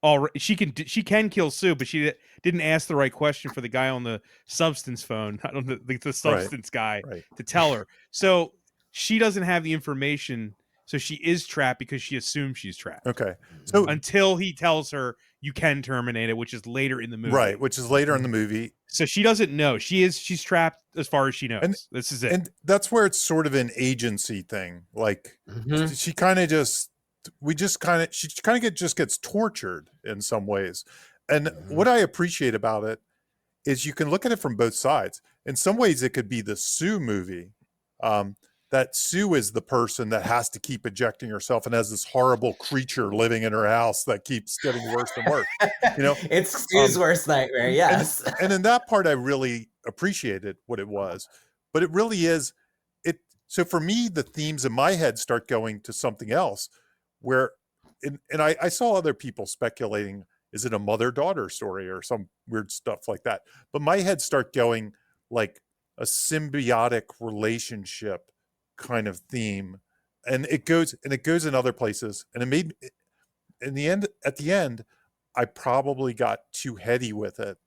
Already, she can kill Sue, but she didn't ask the right question for the guy on the substance phone. I don't know, the substance guy Right. to tell her. So she doesn't have the information. So she is trapped because she assumes she's trapped. Okay. So Until he tells her you can terminate it, which is later in the movie. right, which is later in the movie. So she doesn't know. She's trapped as far as she knows. This is it. And that's where it's sort of an agency thing. Like she kind of just just gets tortured in some ways. And what I appreciate about it is you can look at it from both sides. In some ways it could be the Sue movie. That Sue is the person that has to keep ejecting herself and has this horrible creature living in her house that keeps getting worse and worse. You know, It's Sue's worst nightmare. Yes. And in that part, I really appreciated what it was, but it really is it. So for me, the themes in my head start going to something else where, and I saw other people speculating, is it a mother-daughter story or some weird stuff like that? But my head start going like a symbiotic relationship kind of theme, and it goes in other places, and it made at the end I probably got too heady with it,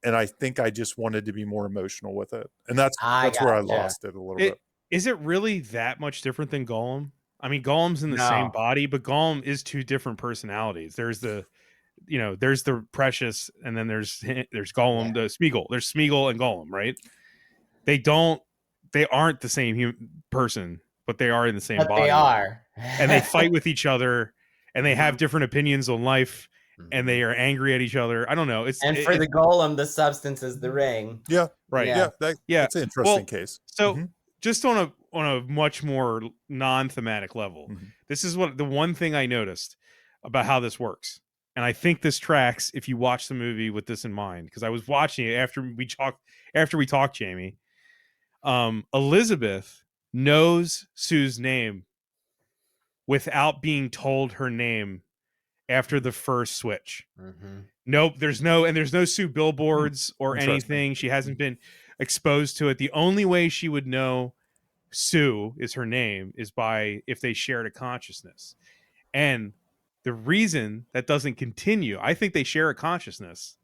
and I think I just wanted to be more emotional with it, and that's where I lost it a little bit. Is it really that much different than Gollum? I mean, Gollum's in the same body, but Gollum is two different personalities. There's the Precious, and then there's Gollum, the Smeagol. There's Smeagol and Gollum, right? They aren't the same person, but they are in the same body. They are. And they fight with each other, and they have different opinions on life, and they are angry at each other. I don't know. For the Golem, the substance is the ring. Yeah. Right. Yeah. That's an interesting case. So just on a much more non-thematic level, this is the one thing I noticed about how this works. And I think this tracks if you watch the movie with this in mind, because I was watching it after we talked, Jamie. Elizabeth knows Sue's name without being told her name after the first switch. Nope, there's no Sue billboards or anything. She hasn't been exposed to it. The only way she would know Sue is her name is by if they shared a consciousness. And the reason that doesn't continue, I think they share a consciousness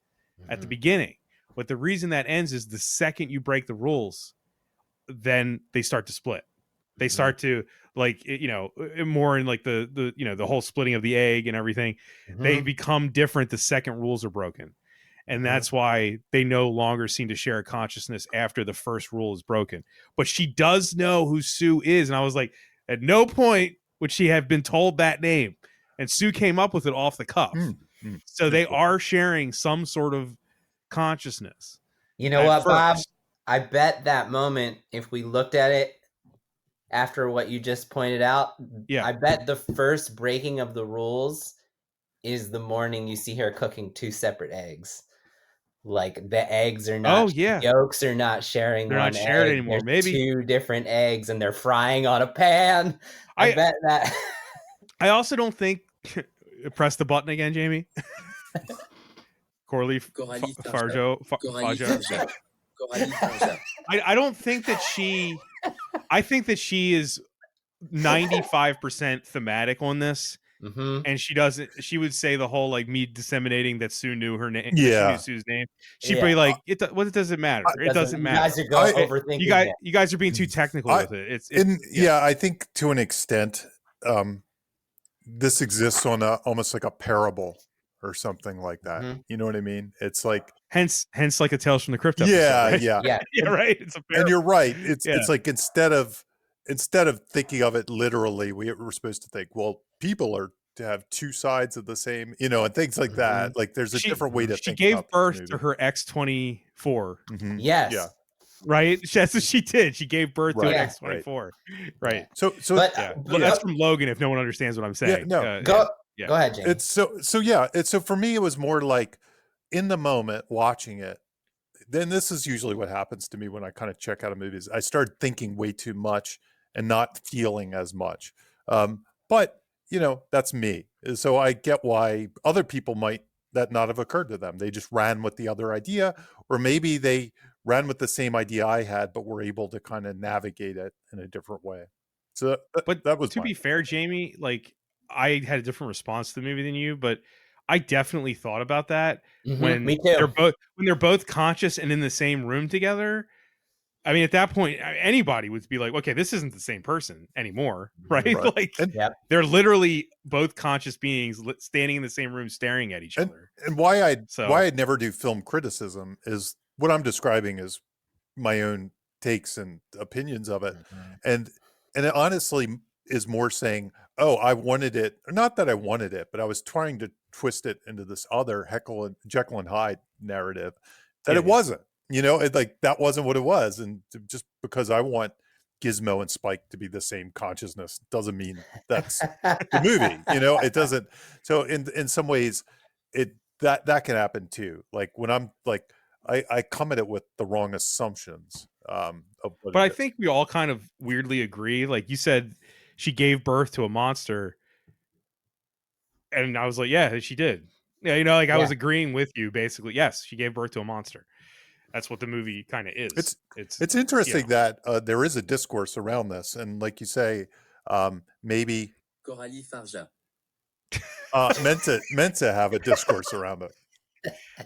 at the beginning, but the reason that ends is the second you break the rules, then they start to split. They start to, like, more in like the whole splitting of the egg and everything. They become different the second rules are broken. And that's why they no longer seem to share a consciousness after the first rule is broken. But she does know who Sue is. And I was like, at no point would she have been told that name. And Sue came up with it off the cuff. So they are sharing some sort of consciousness. You know what, Bob? I bet that moment, if we looked at it after what you just pointed out, I bet the first breaking of the rules is the morning you see her cooking two separate eggs. Like the eggs are not, yolks are not sharing. They're not shared anymore. There's maybe 2 different eggs and they're frying on a pan. I bet that. I also don't think. Press the button again, Jamie. Coralie, Fargeat. I don't think that she. I think that she is 95% thematic on this, and she doesn't. She would say the whole like me disseminating that Sue knew her name. Yeah, she knew Sue's name. She'd be like, "It doesn't matter. It doesn't matter." You guys are overthinking. You guys are being too technical with it. I think to an extent, this exists on almost like a parable or something like that. You know what I mean? It's like hence like a Tales from the Crypt episode. Right? Yeah, right. It's a parable. And you're right. It's like instead of thinking of it literally, we're supposed to think, well, people are to have 2 sides of the same, and things like that. Like there's a different way to think. She gave birth to her X-24. Yes. Yeah. Right. That's what she did. She gave birth to an X-24. Right. So that's from Logan. If no one understands what I'm saying. Go ahead, James. So for me, it was more like in the moment watching it, then this is usually what happens to me when I kind of check out a movie. Is I start thinking way too much and not feeling as much. But that's me. So I get why other people might that not have occurred to them. They just ran with the other idea, or maybe they ran with the same idea I had, but were able to kind of navigate it in a different way. So But that was to be fair, Jamie, like I had a different response to the movie than you, but I definitely thought about that Me too. when they're both conscious and in the same room together. I mean, at that point, anybody would be like, okay, this isn't the same person anymore, right? Right. Like And- Yep. they're literally both conscious beings standing in the same room staring at each other. And why So- I'd never do film criticism is what I'm describing is my own takes and opinions of it. And it honestly is more saying, oh, I wanted it, not that I wanted it, but I was trying to twist it into this other Jekyll and Hyde narrative that Yeah, it yeah. wasn't. It like that wasn't what it was. And just because I want Gizmo and Spike to be the same consciousness doesn't mean that's the movie. It doesn't. So in some ways, that can happen too. Like when I'm like I come at it with the wrong assumptions. Of what But it I is. think we all kind of weirdly agree. Like you said, she gave birth to a monster. And I was like, yeah, she did. Yeah, I was agreeing with you basically. Yes, she gave birth to a monster. That's what the movie kind of is. It's interesting that there is a discourse around this, and like you say, maybe Coralie Fargeat. meant to have a discourse around it.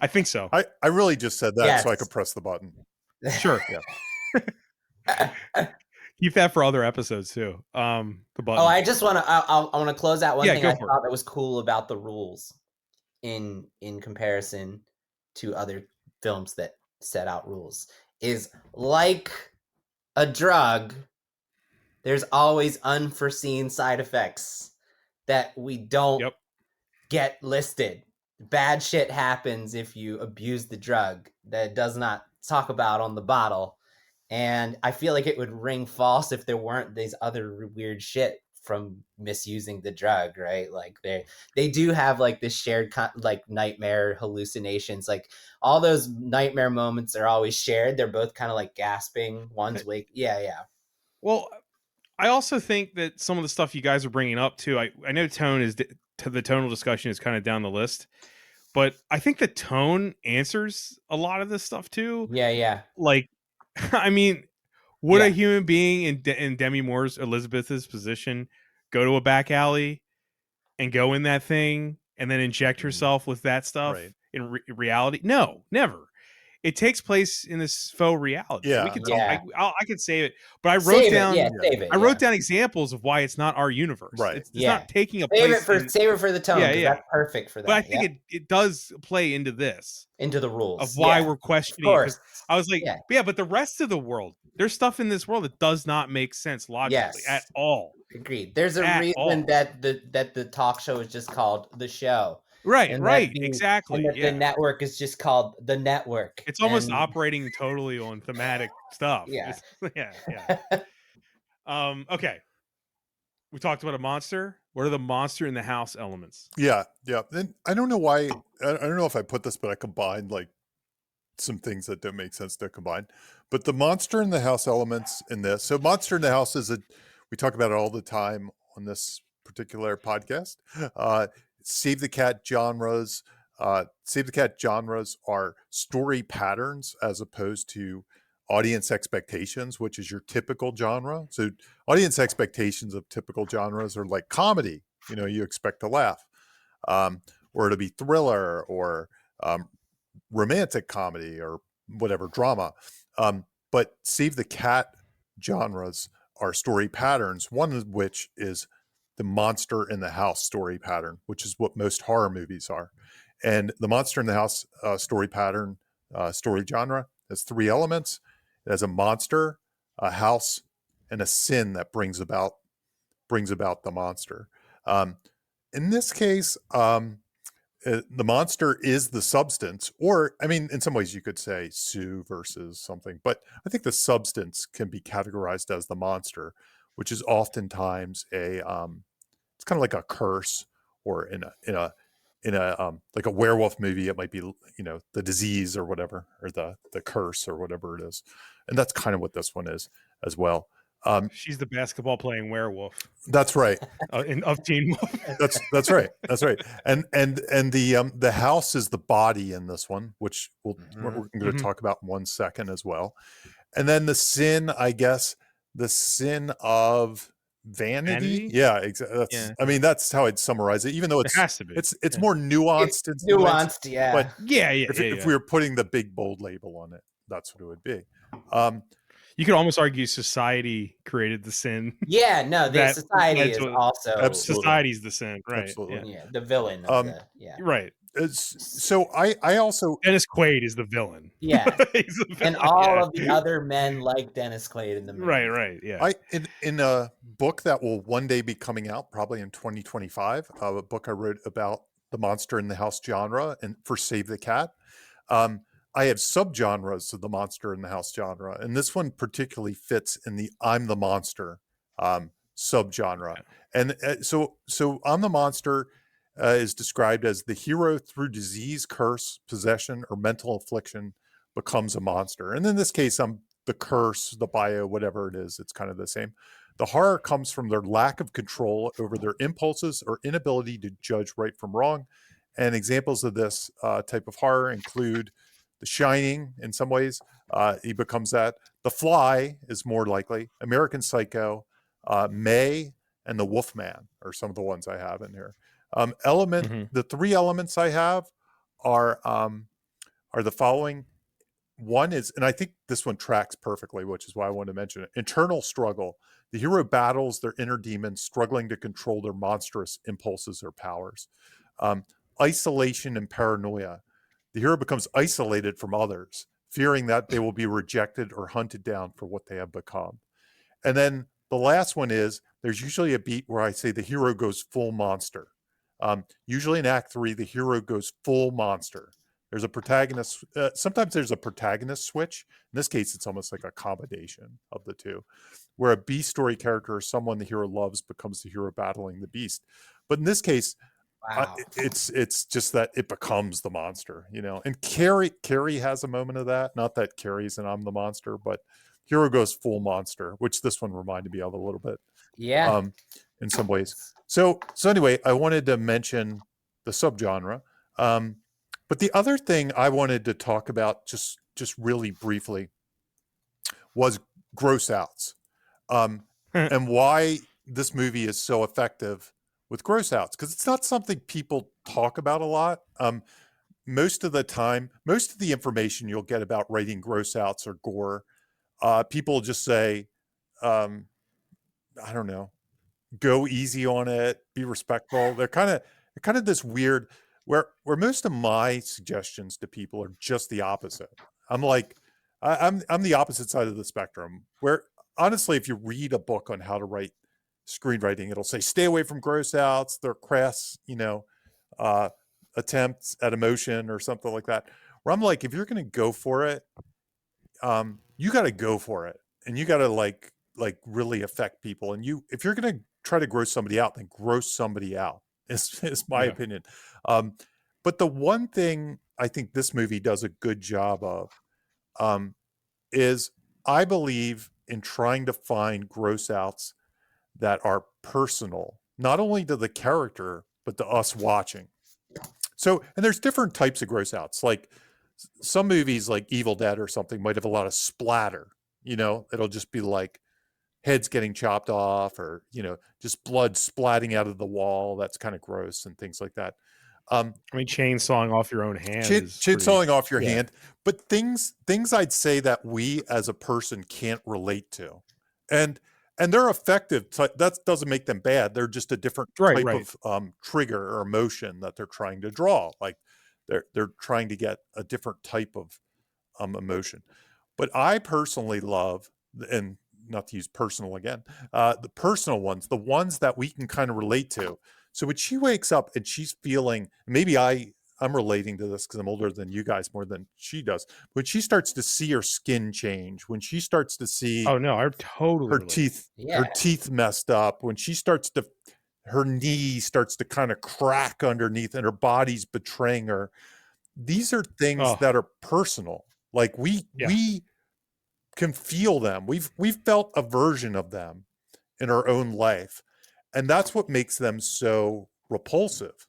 I think so. I really just said that so I Yes. could press the button. Sure. Keep that for other episodes too. The button. Oh, I just want to. I want to close out one thing go I for it. thought that was cool about the rules, in comparison to other films that set out rules, is like a drug. There's always unforeseen side effects that we don't get listed. Bad shit happens if you abuse the drug that it does not talk about on the bottle. And I feel like it would ring false if there weren't these other weird shit from misusing the drug, right? Like they do have like this shared like nightmare hallucinations. Like all those nightmare moments are always shared. They're both kind of like gasping. One's wake. Yeah. Well, I also think that some of the stuff you guys are bringing up too. I know the tonal discussion is kind of down the list, but I think the tone answers a lot of this stuff too. Yeah. Like, I mean, would Yeah. a human being in Demi Moore's Elizabeth's position go to a back alley and go in that thing and then inject herself with that stuff in reality? No, never. It takes place in this faux reality. Yeah. We could Yeah. I could save it, but I wrote down save it. I wrote down examples of why it's not our universe. Right. It's not taking a save place. Save it for the tone. Yeah. That's perfect for that. But I think it does play into this, into the rules of why we're questioning. Of course. I was like, but the rest of the world, there's stuff in this world that does not make sense logically at all. Agreed. There's a reason that the talk show is just called The Show. Right, exactly. And the network is just called The Network. It's almost operating totally on thematic stuff. Yeah. Okay. We talked about a monster. What are the monster in the house elements? Yeah. And I don't know why. I don't know if I put this, but I combined like some things that don't make sense to combine. But the monster in the house elements in this. So monster in the house we talk about it all the time on this particular podcast. Save the cat genres are story patterns as opposed to audience expectations, which is your typical genre. So audience expectations of typical genres are like comedy, you expect to laugh, or to be thriller or romantic comedy or whatever, drama. But Save the Cat genres are story patterns, one of which is the monster in the house story pattern, which is what most horror movies are. And the monster in the house story pattern, story genre has three elements. It has a monster, a house, and a sin that brings about the monster. In this case, the monster is the substance, or I mean, in some ways you could say Sue versus something, but I think the substance can be categorized as the monster, which is oftentimes it's kind of like a curse, or in a like a werewolf movie, it might be, the disease or whatever, or the curse or whatever it is. And that's kind of what this one is as well. She's the basketball playing werewolf That's right. of Teen Wolf. That's right. That's right. And the house is the body in this one, which we're going to talk about in 1 second as well. And then the sin, I guess, the sin of vanity. Yeah, exactly. I mean, that's how I'd summarize it. Even though it has to be. It's more nuanced. It's nuanced, yeah. But if we were putting the big bold label on it, that's what it would be. You could almost argue society created the sin. Yeah, no, the society is also society's the sin, right? Absolutely. Yeah, the villain of right. So I also Dennis Quaid is the villain. Yeah. He's the villain. And all of the other men like Dennis Quaid in the movie. Right, yeah. In a book that will one day be coming out, probably in 2025, a book I wrote about the monster in the house genre and for Save the Cat. I have subgenres of the monster in the house genre, and this one particularly fits in the I'm the monster subgenre. Okay. And so I'm the monster is described as the hero through disease, curse, possession, or mental affliction becomes a monster. And in this case, I'm the curse, the bio, whatever it is, it's kind of the same. The horror comes from their lack of control over their impulses or inability to judge right from wrong. And examples of this type of horror include The Shining in some ways. He becomes that. The Fly is more likely. American Psycho, May, and The Wolfman are some of the ones I have in here. The three elements I have are the following. One is, and I think this one tracks perfectly, which is why I wanted to mention it. Internal struggle. The hero battles their inner demons, struggling to control their monstrous impulses or powers. Isolation and paranoia. The hero becomes isolated from others, fearing that they will be rejected or hunted down for what they have become. And then the last one is, there's usually a beat where I say the hero goes full monster. Usually in Act 3, the hero goes full monster. There's a protagonist. Sometimes there's a protagonist switch. In this case, it's almost like a combination of the two, where a B story character or someone the hero loves becomes the hero battling the beast. But in this case, wow. It's just that it becomes the monster, And Carrie has a moment of that. Not that Carrie's and I'm the monster, but hero goes full monster, which this one reminded me of a little bit. Yeah. In some ways. So anyway, I wanted to mention the subgenre. But the other thing I wanted to talk about just really briefly was gross outs. And why this movie is so effective with gross outs, because it's not something people talk about a lot. Most of the time, most of the information you'll get about writing gross outs or gore, people just say, I don't know, go easy on it, be respectful. They're kind of this weird where most of my suggestions to people are just the opposite. I'm like, I'm the opposite side of the spectrum, where honestly, if you read a book on how to write screenwriting, it'll say stay away from gross outs, they're crass, attempts at emotion or something like that. Where I'm like, if you're going to go for it, you got to go for it, and you got to like really affect people. And if you're going to try to gross somebody out, then gross somebody out. Is my opinion. But the one thing I think this movie does a good job of is, I believe, in trying to find gross outs that are personal, not only to the character, but to us watching. So, and there's different types of gross outs. Like some movies like Evil Dead or something might have a lot of splatter, it'll just be like heads getting chopped off, or, just blood splatting out of the wall. That's kind of gross, and things like that. I mean, chainsawing off your own hand. Chainsawing off your hand. But things I'd say that we as a person can't relate to. And they're effective. That doesn't make them bad. They're just a different type of trigger or emotion that they're trying to draw. Like they're trying to get a different type of emotion. But I personally love, and not to use personal again, the personal ones, the ones that we can kind of relate to. So when she wakes up and she's feeling, maybe I'm relating to this because I'm older than you guys more than she does. When she starts to see her skin change, when she starts to see I totally her teeth messed up, when she starts to her knee starts to kind of crack underneath and her body's betraying her. These are things that are personal. Like we can feel them. We've felt a version of them in our own life. And that's what makes them so repulsive,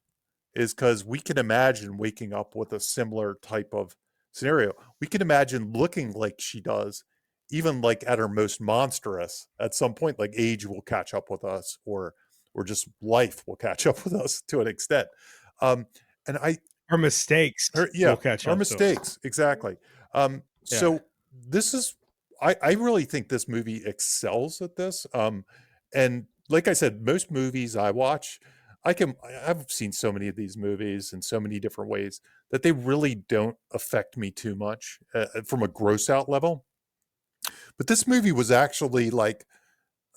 is because we can imagine waking up with a similar type of scenario. We can imagine looking like she does, even like at her most monstrous. At some point, like age will catch up with us, or just life will catch up with us to an extent. And our mistakes will catch our up mistakes, exactly. So this is, I really think this movie excels at this. And like I said, most movies I watch, I've seen so many of these movies in so many different ways that they really don't affect me too much from a gross out level. But this movie was actually like,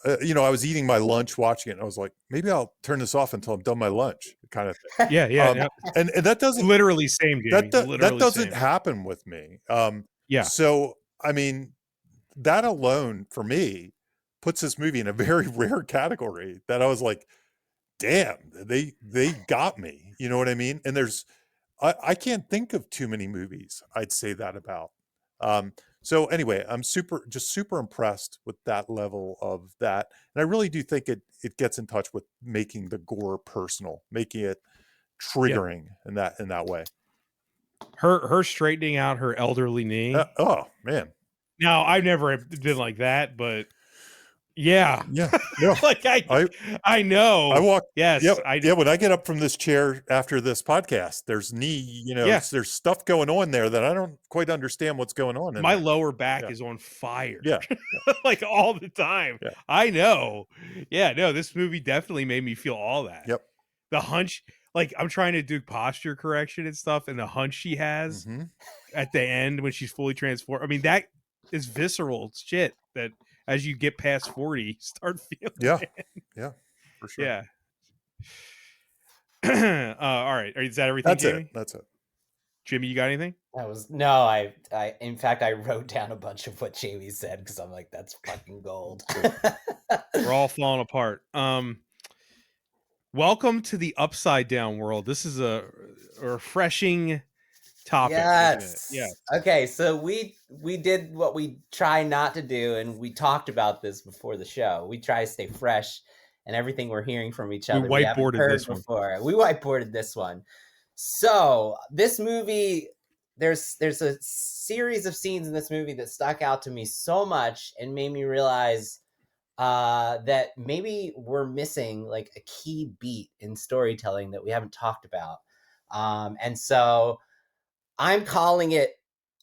I was eating my lunch watching it, and I was like, maybe I'll turn this off until I'm done my lunch, kind of thing. Yeah. And that doesn't literally same, Jamie. that doesn't happen with me. So I mean, that alone for me puts this movie in a very rare category that I was like, damn, they got me. You know what I mean? And I can't think of too many movies I'd say that about. So anyway, I'm super impressed with that level of that. And I really do think it gets in touch with making the gore personal, making it triggering in that way. Her straightening out her elderly knee. Oh man. Now I've never been like that, but yeah. Like I know. I walk. Yes. When I get up from this chair after this podcast, there's there's stuff going on there that I don't quite understand what's going on. My lower back is on fire. Yeah. Like all the time. Yeah. I know. Yeah, no, this movie definitely made me feel all that. Yep. The hunch, like I'm trying to do posture correction and stuff, and the hunch she has at the end when she's fully transformed. I mean, that is visceral shit that as you get past 40, start feeling. Yeah, for sure. Yeah. All right. Is that everything, Jamie? That's it. Jimmy, you got anything? I in fact I wrote down a bunch of what Jamie said because I'm like, that's fucking gold. We're all falling apart. Welcome to the upside down world. This is a refreshing topic. Yes. Yeah. Okay, so we did what we try not to do, and we talked about this before the show. We try to stay fresh, and everything we're hearing from each other. We whiteboarded this before. We whiteboarded this one. So this movie, there's a series of scenes in this movie that stuck out to me so much and made me realize that maybe we're missing like a key beat in storytelling that we haven't talked about. And so I'm calling it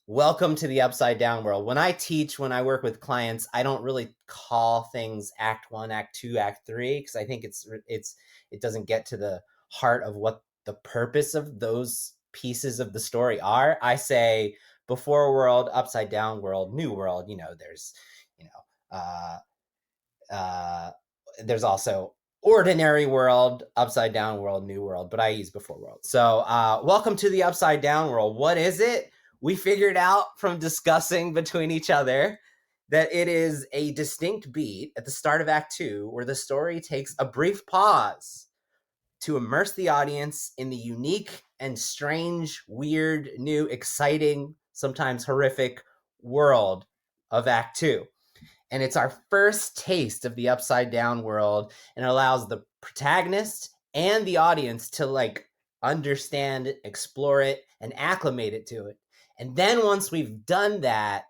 welcome to the upside down world. When I teach, when I work with clients, I don't really call things act 1, act 2, act 3, because I think it doesn't get to the heart of what the purpose of those pieces of the story are. I say before world, upside down world, new world. There's also ordinary world, upside down world, new world, but I use before world. So welcome to the upside down world. What is it? We figured out from discussing between each other that it is a distinct beat at the start of Act 2 where the story takes a brief pause to immerse the audience in the unique and strange, weird, new, exciting, sometimes horrific world of Act 2. And it's our first taste of the upside down world, and it allows the protagonist and the audience to like understand it, explore it, and acclimate it to it. And then once we've done that,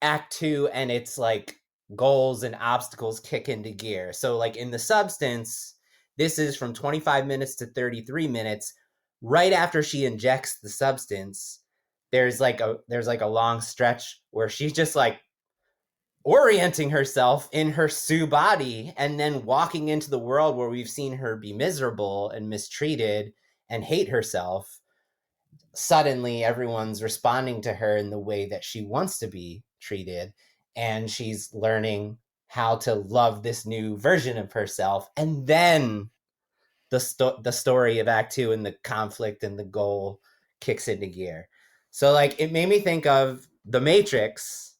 Act 2 and its like goals and obstacles kick into gear. So like in the substance, this is from 25 minutes to 33 minutes. Right after she injects the substance, there's like a long stretch where she's just like orienting herself in her Sue body and then walking into the world where we've seen her be miserable and mistreated and hate herself. Suddenly everyone's responding to her in the way that she wants to be treated, and she's learning how to love this new version of herself. And then the story of Act 2 and the conflict and the goal kicks into gear. So like it made me think of The Matrix,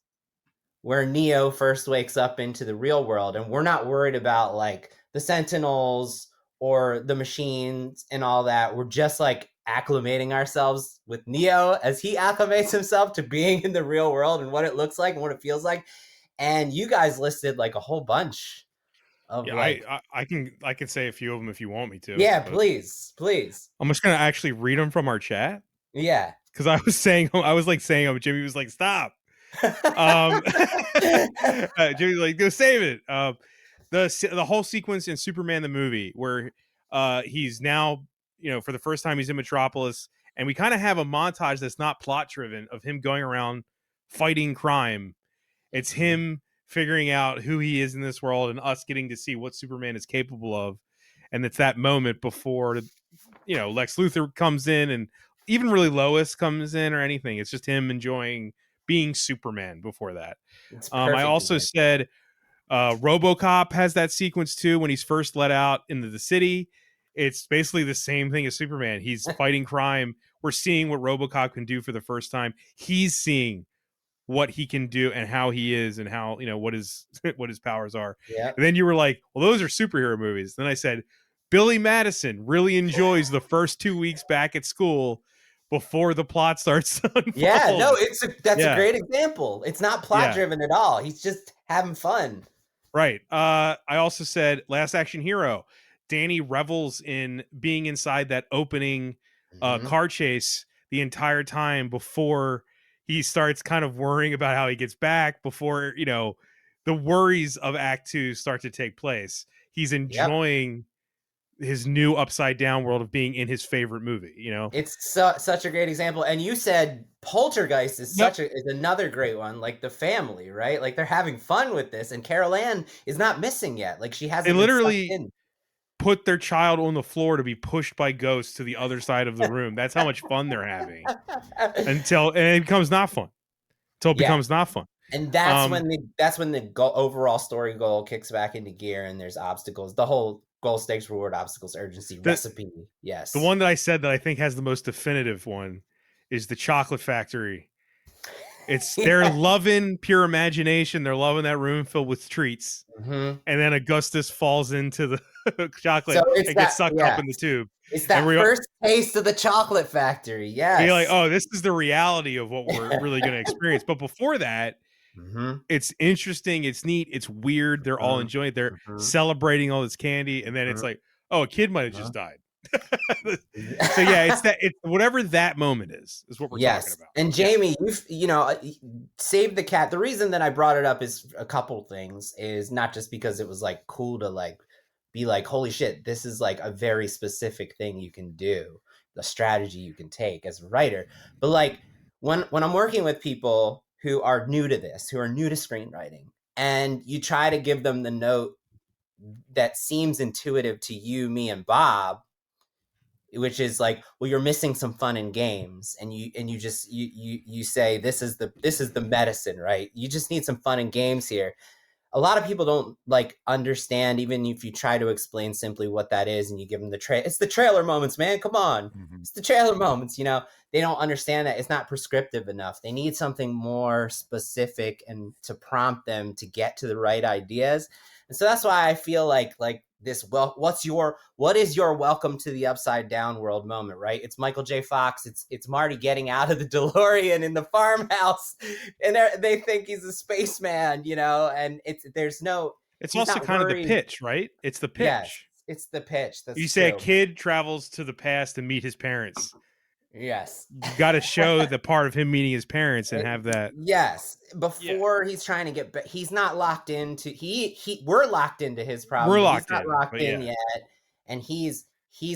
where Neo first wakes up into the real world, and we're not worried about like the Sentinels or the machines and all that. We're just like acclimating ourselves with Neo as he acclimates himself to being in the real world and what it looks like and what it feels like. And you guys listed like a whole bunch of Yeah, like, I can say a few of them if you want me to. yeah, But please. I'm just gonna actually read them from our chat Yeah. because I was saying them. Jimmy was like, "Stop." Jimmy's like, "Go save it." The whole sequence in Superman the movie where he's now, for the first time he's in Metropolis, and we kind of have a montage that's not plot driven of him going around fighting crime. It's him figuring out who he is in this world and us getting to see what Superman is capable of. And it's that moment before, Lex Luthor comes in and even really Lois comes in or anything. It's just him enjoying being Superman before that. It's I perfect. also said RoboCop has that sequence too when he's first let out into the city. It's basically the same thing as Superman. He's fighting crime. We're seeing what RoboCop can do for the first time. He's seeing what he can do and how he is and how, what his powers are. Yeah. And then you were like, well, those are superhero movies. Then I said, Billy Madison really enjoys the first 2 weeks back at school before the plot starts to unfold. Yeah, no, that's a great example. It's not plot driven at all. He's just having fun. Right. I also said Last Action Hero. Danny revels in being inside that opening car chase the entire time before he starts kind of worrying about how he gets back, before, the worries of Act 2 start to take place. He's enjoying his new upside down world of being in his favorite movie, It's such a great example. And you said Poltergeist is is another great one, like the family, right? Like they're having fun with this, and Carol Ann is not missing yet. Like she hasn't. They literally put their child on the floor to be pushed by ghosts to the other side of the room. That's how much fun they're having and it becomes not fun. Until it becomes not fun. And that's when the overall story goal kicks back into gear, and there's obstacles. The whole goal, stakes, reward, obstacles, urgency, recipe. Yes. The one that I said that I think has the most definitive one is the Chocolate Factory. It's they're loving pure imagination. They're loving that room filled with treats. And then Augustus falls into the chocolate and gets sucked up in the tube. It's that first taste of the Chocolate Factory. Yes. You're like, oh, this is the reality of what we're really going to experience. But before that, it's interesting. It's neat. It's weird. They're all enjoying it. They're celebrating all this candy. And then it's like, oh, a kid might have just died. So yeah, it's whatever that moment is what we're talking about. And Jamie, you've Save the Cat. The reason that I brought it up is a couple things. Is not just because it was like cool to like be like, holy shit, this is like a very specific thing you can do, the strategy you can take as a writer. But like when I'm working with people who are new to this, who are new to screenwriting, and you try to give them the note that seems intuitive to you, me, and Bob, which is like, well, you're missing some fun and games, and you just say this is the medicine, right? You just need some fun and games here. A lot of people don't like understand, even if you try to explain simply what that is, and you give them it's the trailer moments, man. Come on, it's the trailer moments. They don't understand that it's not prescriptive enough. They need something more specific and to prompt them to get to the right ideas. And so that's why I feel like this, what is your welcome to the upside down world moment, right? It's Michael J. Fox. It's Marty getting out of the DeLorean in the farmhouse, and they think he's a spaceman, and it's also kind of the pitch, right? It's the pitch. Yes, it's the pitch. That's you say true. A kid travels to the past to meet his parents. Yes. You got to show the part of him meeting his parents and have that. Yes. Before he's trying to get back, he's not locked into, we're locked into his problem. He's not locked in yet. And he's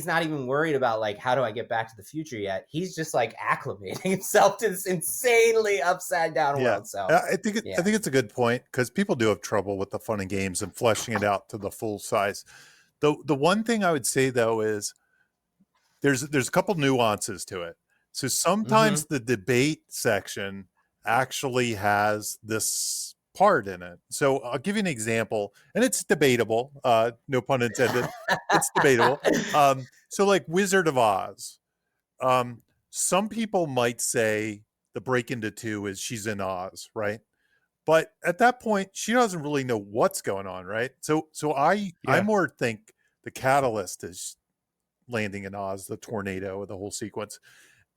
not even worried about like, how do I get back to the future yet? He's just like acclimating himself to this insanely upside down world. So I think it's a good point, because people do have trouble with the fun and games and fleshing it out to the full size. The one thing I would say though is, there's a couple nuances to it. So sometimes the debate section actually has this part in it. So I'll give you an example, and it's debatable. No pun intended. It's debatable. So like Wizard of Oz. Some people might say the break into two is she's in Oz, right? But at that point, she doesn't really know what's going on, right? So I more think the catalyst is landing in Oz, the tornado, the whole sequence,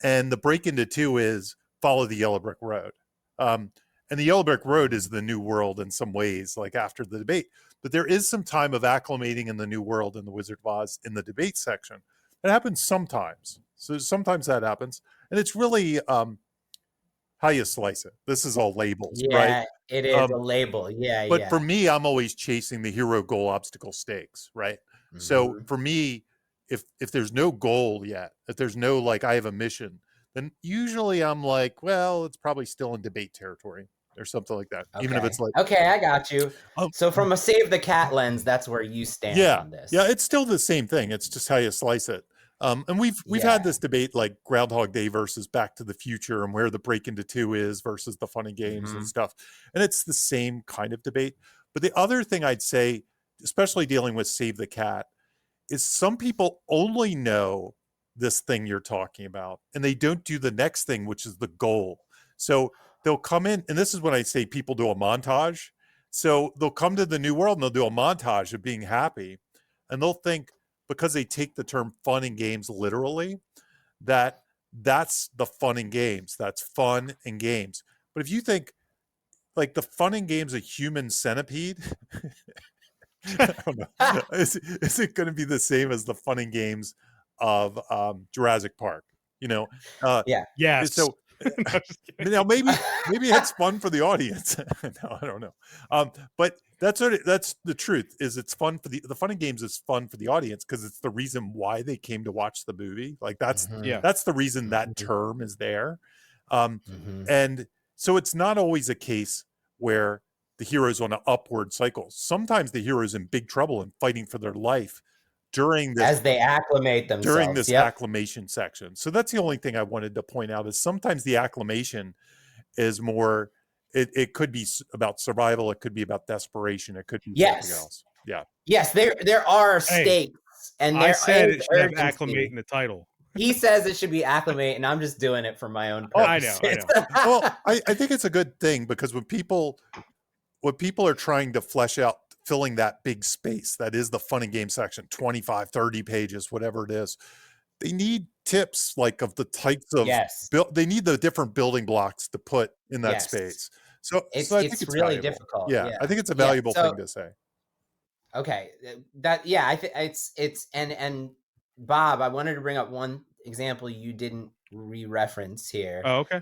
and the break into 2 is follow the yellow brick road. And the yellow brick road is the new world in some ways, like after the debate. But there is some time of acclimating in the new world in the Wizard of Oz in the debate section. It happens sometimes. So sometimes that happens, and it's really how you slice it. This is all labels, right? It is a label. Yeah, but for me, I'm always chasing the hero, goal, obstacle, stakes, right? So for me, if there's no goal yet, if there's no like I have a mission, then usually I'm like, well, it's probably still in debate territory or something like that. Even if it's like, okay, I got you. So from a Save the Cat lens, that's where you stand on this. Yeah, it's still the same thing. It's just how you slice it. And we've had this debate like Groundhog Day versus Back to the Future and where the break into 2 is versus the fun and games and stuff. And it's the same kind of debate. But the other thing I'd say, especially dealing with Save the Cat, is some people only know this thing you're talking about and they don't do the next thing, which is the goal. So they'll come in, and this is when I say people do a montage. So they'll come to the new world and they'll do a montage of being happy, and they'll think, because they take the term fun and games literally, that's the fun and games. That's fun and games. But if you think like the fun and games of Human Centipede, I don't know, is it going to be the same as the fun and games of Jurassic Park? You know? Yes. So now maybe it's fun for the audience. No, I don't know. But that's the truth. Is it's fun for the fun and games is fun for the audience because it's the reason why they came to watch the movie. Like that's the reason that term is there. And so it's not always a case where the hero's on an upward cycle. Sometimes the hero's in big trouble and fighting for their life during this, as they acclimate themselves during this acclimation section. So that's the only thing I wanted to point out is sometimes the acclimation is more, it could be about survival. It could be about desperation. It could be something else. Yeah. Yes. There are stakes, and I said it should have acclimate in the title. He says it should be acclimate, and I'm just doing it for my own purpose. I know. Well, I think it's a good thing because when people are trying to flesh out filling that big space that is the fun and game section, 25, 30 pages, whatever it is, they need tips like of the types of they need the different building blocks to put in that space. So I think it's really valuable. difficult. Yeah, I think it's a valuable thing to say. Okay, I think it's and Bob, I wanted to bring up one example you didn't re-reference here. Oh, okay.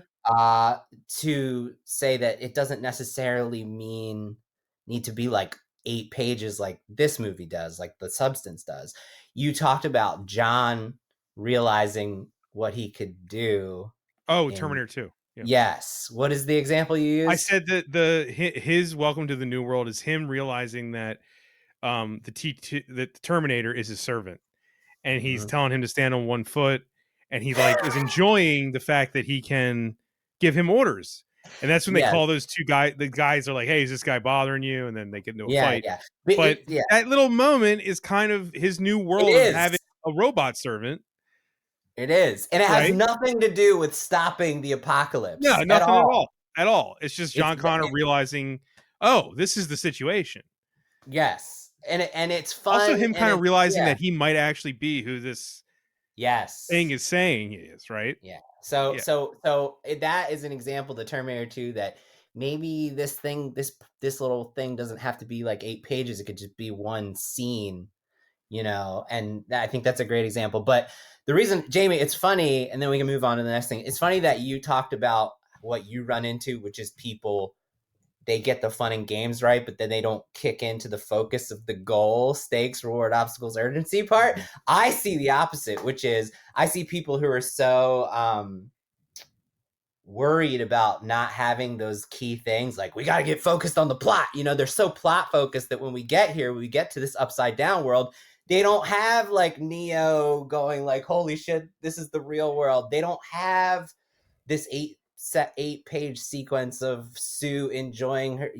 To say that it doesn't necessarily need to be like 8 pages like this movie does, like The Substance does. You talked about John realizing what he could do. Terminator 2. Yeah. Yes. What is the example you used? I said that his Welcome to the New World is him realizing that the Terminator is his servant, and he's telling him to stand on one foot, and he like is enjoying the fact that he can give him orders. And that's when they call those two guys. The guys are like, "Hey, is this guy bothering you?" And then they get into a fight. Yeah. But that little moment is kind of his new world of having a robot servant. It is, and it has nothing to do with stopping the apocalypse. Yeah, nothing at all. It's just John Connor realizing, oh, this is the situation. Yes, and it's fun. Also, him kind of realizing that he might actually be who this thing is saying he is, right? Yeah. So that is an example, the Terminator 2, that maybe this little thing doesn't have to be like 8 pages. It could just be one scene, and I think that's a great example. But the reason, Jamie, it's funny, and then we can move on to the next thing. It's funny that you talked about what you run into, which is people, they get the fun and games right, but then they don't kick into the focus of the goal, stakes, reward, obstacles, urgency part. I see the opposite, which is I see people who are so worried about not having those key things. Like, we got to get focused on the plot. They're so plot focused that when we get to this upside down world, they don't have like Neo going like, holy shit, this is the real world. They don't have this 8-page sequence of Sue enjoying her,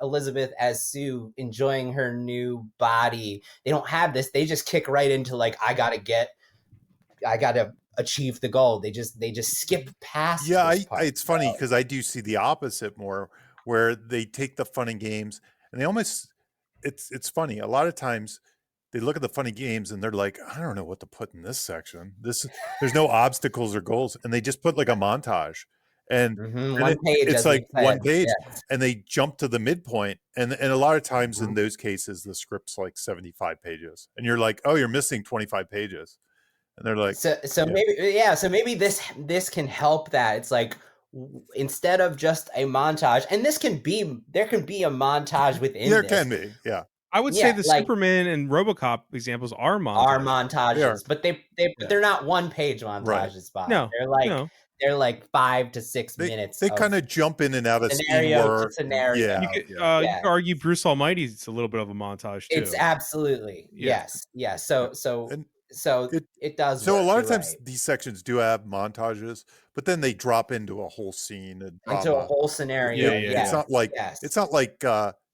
Elizabeth as Sue enjoying her new body. They don't have this. They just kick right into like, I gotta achieve the goal. They just skip past. Yeah, it's funny because I do see the opposite more, where they take the fun and games and they almost, it's funny. A lot of times they look at the funny games and they're like, I don't know what to put in this section. There's no obstacles or goals, and they just put like a montage, and One page, it's as like we said. one page, Yes. and they jump to the midpoint, and a lot of times in those cases the script's like 75 pages, and you're like, oh, you're missing 25 pages, and they're like, So maybe this can help that. It's like, instead of just a montage, and there can be a montage within there this. can be, yeah. I would say the Superman and RoboCop examples are montages. But they're not one page montages. Right. No, they're like 5 to 6 minutes. They kind of jump in and out of scenario to scenario. Yeah, you could argue Bruce Almighty's it's a little bit of a montage too. It's absolutely yes. So it does. So work, a lot of you're times right. these sections do have montages, but then they drop into a whole scene and Into a whole scenario. It's not like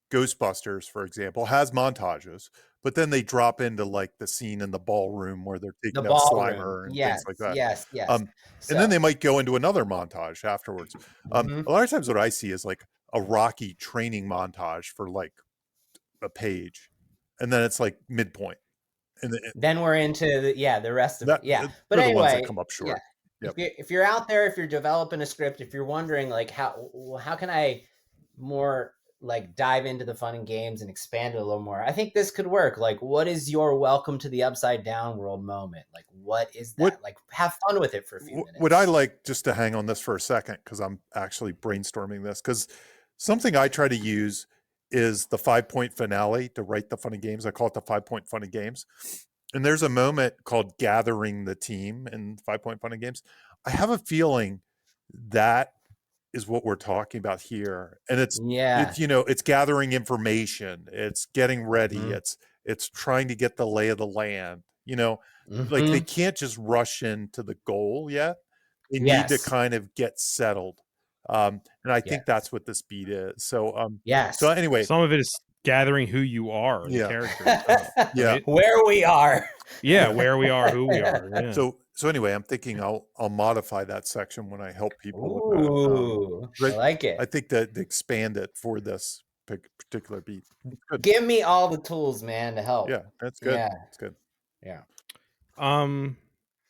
Ghostbusters, for example, has montages, but then they drop into like the scene in the ballroom where they're taking out Slimer and things like that. Yes. And then they might go into another montage afterwards. A lot of times what I see is like a Rocky training montage for like a page, and then it's like midpoint. And then we're into the rest of it. Yeah. But anyway, the ones that anyway, come up short. Yep. If you're out there, if you're developing a script, if you're wondering like how can I more like dive into the fun and games and expand it a little more, I think this could work. Like, what is your welcome to the upside down world moment? Like, what is that? Like, have fun with it for a few minutes. Would I like just to hang on this for a second, because I'm actually brainstorming this, because something I try to use is the 5-point finale to write the fun and games. I call it the 5-point fun and games. And there's a moment called gathering the team in 5-point fun and games. I have a feeling that is what we're talking about here. And it's it's gathering information, it's getting ready, it's trying to get the lay of the land, like they can't just rush into the goal yet. They need to kind of get settled. And I think that's what this beat is. So so anyway, some of it is gathering who you are, the character. Where we are. Where we are, who we are. Yeah. So anyway, I'm thinking I'll modify that section when I help people. Ooh, I like it. I think that expand it for this particular beat. Give me all the tools, man, to help. Yeah, that's good. Yeah. That's good. Yeah.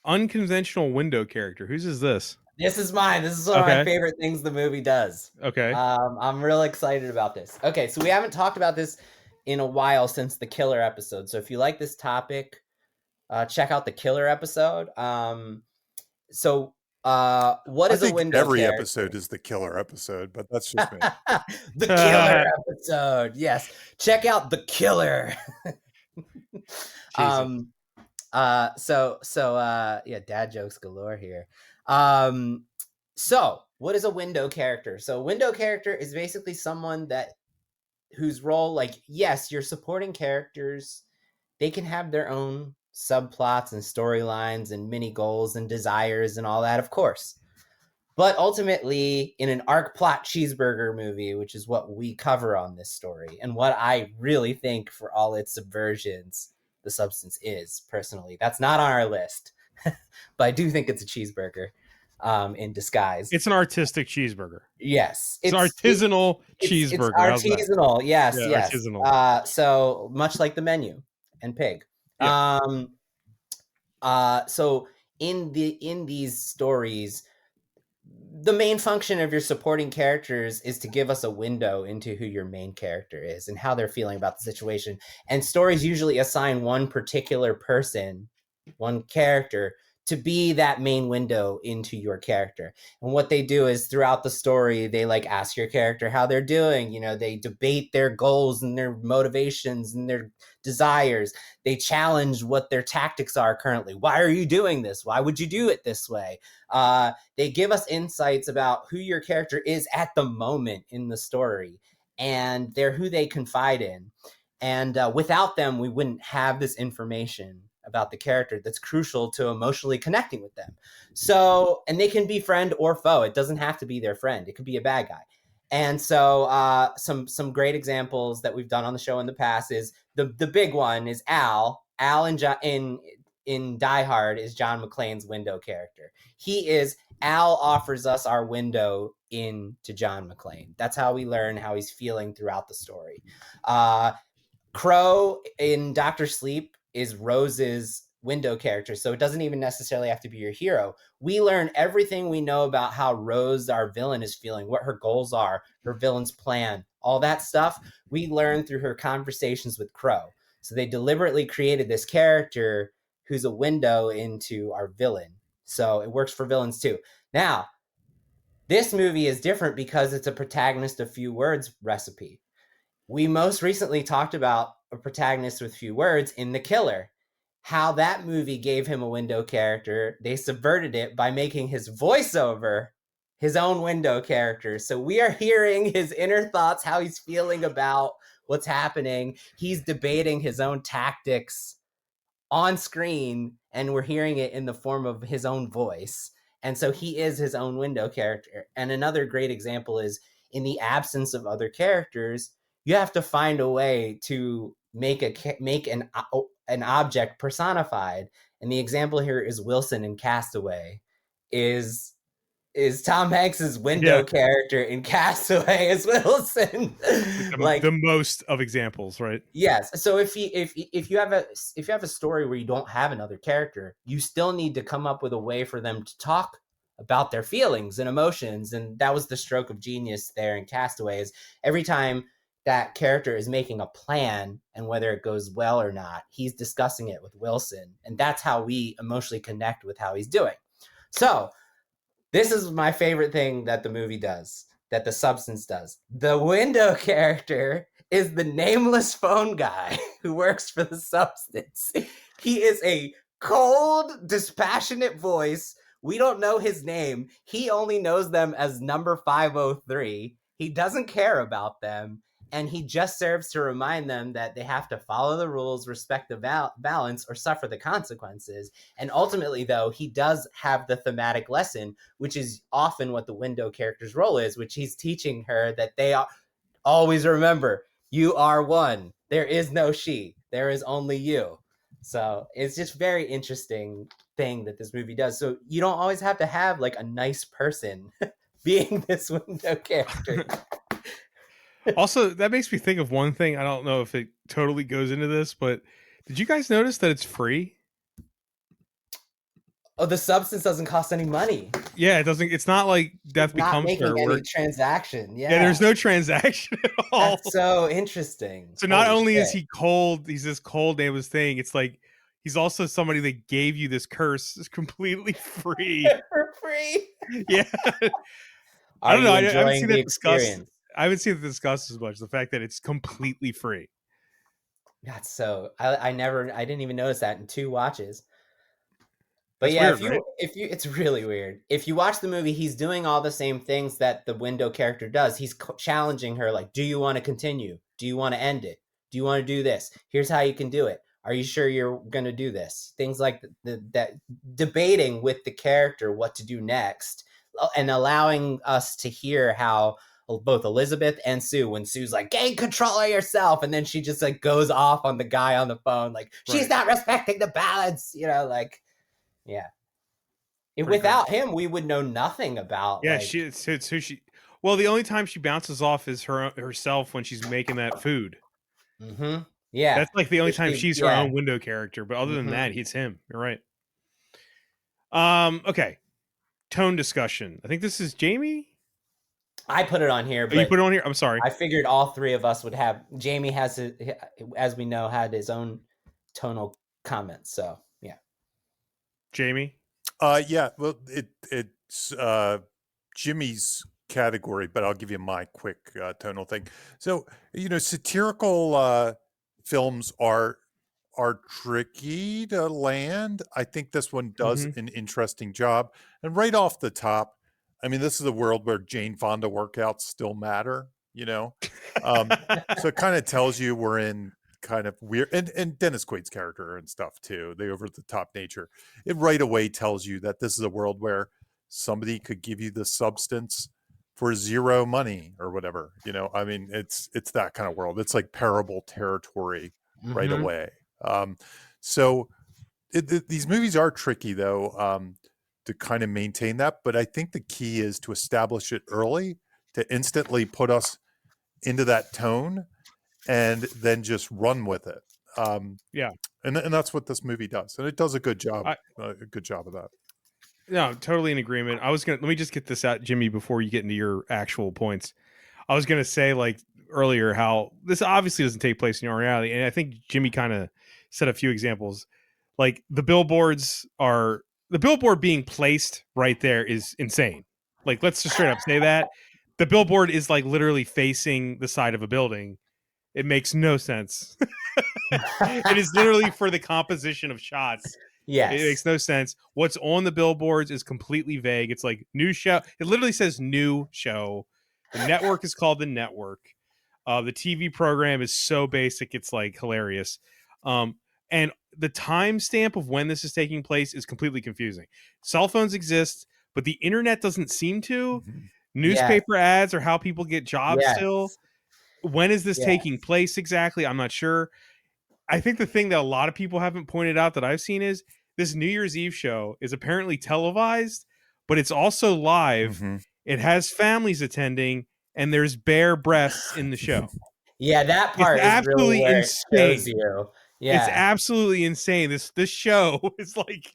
Unconventional window character. Whose is this? This is mine. This is one of my favorite things the movie does. Okay. I'm real excited about this. Okay, so we haven't talked about this in a while since the killer episode. So if you like this topic, check out the killer episode. What is a window every character? episode is the killer episode, but that's just me. The killer episode. Yes. Check out the killer. Dad jokes galore here. So what is a window character? So a window character is basically someone whose role, like, yes, your supporting characters, they can have their own subplots and storylines and mini goals and desires and all that, of course. But ultimately, in an arc plot cheeseburger movie, which is what we cover on this story, and what I really think for all its subversions, the substance is, personally. That's not on our list, but I do think it's a cheeseburger in disguise. It's an artistic cheeseburger. Yes. It's artisanal cheeseburger. It's artisanal, yes. Artisanal. So much like the menu and pig. Yeah. So in these stories, the main function of your supporting characters is to give us a window into who your main character is and how they're feeling about the situation. And stories usually assign one particular person, one character, to be that main window into your character. And what they do is throughout the story, they like ask your character how they're doing. They debate their goals and their motivations and their desires. They challenge what their tactics are currently. Why are you doing this? Why would you do it this way? They give us insights about who your character is at the moment in the story, and they're who they confide in. And without them, we wouldn't have this information about the character that's crucial to emotionally connecting with them. So, and they can be friend or foe. It doesn't have to be their friend. It could be a bad guy. And so some great examples that we've done on the show in the past is the big one is Al. Al in in Die Hard is John McClane's window character. Al offers us our window into John McClane. That's how we learn how he's feeling throughout the story. Crow in Doctor Sleep is Rose's window character, so it doesn't even necessarily have to be your hero. We learn everything we know about how Rose, our villain, is feeling, what her goals are, her villain's plan, all that stuff. We learn through her conversations with Crow. So they deliberately created this character who's a window into our villain. So it works for villains too. Now, this movie is different because it's a protagonist of few words recipe. We most recently talked about a protagonist with few words in The Killer. How that movie gave him a window character, they subverted it by making his voiceover his own window character. So we are hearing his inner thoughts, how he's feeling about what's happening. He's debating his own tactics on screen, and we're hearing it in the form of his own voice. And so he is his own window character. And another great example is in the absence of other characters, you have to find a way to make an object personified. And the example here is Wilson in Castaway. Is Tom Hanks's window character in Castaway as Wilson. The most of examples, right? Yes. So if you have a story where you don't have another character, you still need to come up with a way for them to talk about their feelings and emotions. And that was the stroke of genius there in Castaway, is every time that character is making a plan, and whether it goes well or not, he's discussing it with Wilson. And that's how we emotionally connect with how he's doing. So this is my favorite thing that the movie does, that The Substance does. The window character is the nameless phone guy who works for The Substance. He is a cold, dispassionate voice. We don't know his name. He only knows them as number 503. He doesn't care about them. And he just serves to remind them that they have to follow the rules, respect the balance, or suffer the consequences. And ultimately, though, he does have the thematic lesson, which is often what the window character's role is, which he's teaching her that they are always remember, you are one. There is no she. There is only you. So it's just very interesting thing that this movie does. So you don't always have to have like a nice person being this window character. Also, that makes me think of one thing. I don't know if it totally goes into this, but did you guys notice that it's free? Oh, The Substance doesn't cost any money. Yeah, it doesn't. It's not like Death Becomes Her. Not making any transaction. Yeah, there's no transaction at all. That's so interesting. So not only is he cold, he's this cold nameless thing. It's like he's also somebody that gave you this curse is completely free. For free. Yeah. I don't know. I haven't seen it discussed. I haven't seen it discussed as much. The fact that it's completely free. That's so. I didn't even notice that in 2 watches. But that's yeah, weird, it's really weird. If you watch the movie, he's doing all the same things that the window character does. He's challenging her, like, do you want to continue? Do you want to end it? Do you want to do this? Here's how you can do it. Are you sure you're going to do this? Things like that, debating with the character what to do next, and allowing us to hear how both Elizabeth and Sue, when Sue's like, gain control of yourself, and then she just like goes off on the guy on the phone, like, she's not respecting the balance, like, yeah. Without him, we would know nothing about. Yeah, like, it's who she. Well, the only time she bounces off is herself when she's making that food. Mm-hmm. Yeah, that's like the only time she's her own window character. But other than that, it's him. You're right. Okay. Tone discussion. I think this is Jamie. I put it on here. But you put it on here? I'm sorry. I figured all 3 of us would have. Jamie has, as we know, had his own tonal comments. So yeah. Jamie. Yeah. Well, it's Jimmy's category, but I'll give you my quick tonal thing. So satirical films are tricky to land. I think this one does an interesting job. And right off the top, I mean, this is a world where Jane Fonda workouts still matter, so it kind of tells you we're in kind of weird, and Dennis Quaid's character and stuff too, the over the top nature. It right away tells you that this is a world where somebody could give you the substance for 0 money or whatever, I mean, it's that kind of world. It's like parable territory right away. So these movies are tricky though, to kind of maintain that. But I think the key is to establish it early, to instantly put us into that tone, and then just run with it. Yeah. And that's what this movie does, and it does a good job. I- A good job of that. No, totally in agreement. Let me just get this out, Jimmy, before you get into your actual points. I was gonna say, like earlier, how this obviously doesn't take place in your reality, and I think Jimmy kind of set a few examples. Like the billboard being placed right there is insane. Like, let's just straight up say that the billboard is like literally facing the side of a building. It makes no sense. It is literally for the composition of shots. Yes. It makes no sense. What's on the billboards is completely vague. It's like new show. It literally says new show. The network is called the network. The TV program is so basic. It's like hilarious. And the timestamp of when this is taking place is completely confusing. Cell phones exist, but the internet doesn't seem to. Mhm. Newspaper ads are how people get jobs still. When is this taking place exactly? I'm not sure. I think the thing that a lot of people haven't pointed out that I've seen is this New Year's Eve show is apparently televised, but it's also live. Mhm. It has families attending, and there's bare breasts in the show. Yeah, that part It's is really absolutely where it insane. shows you. It's Yeah. absolutely insane. This show is like,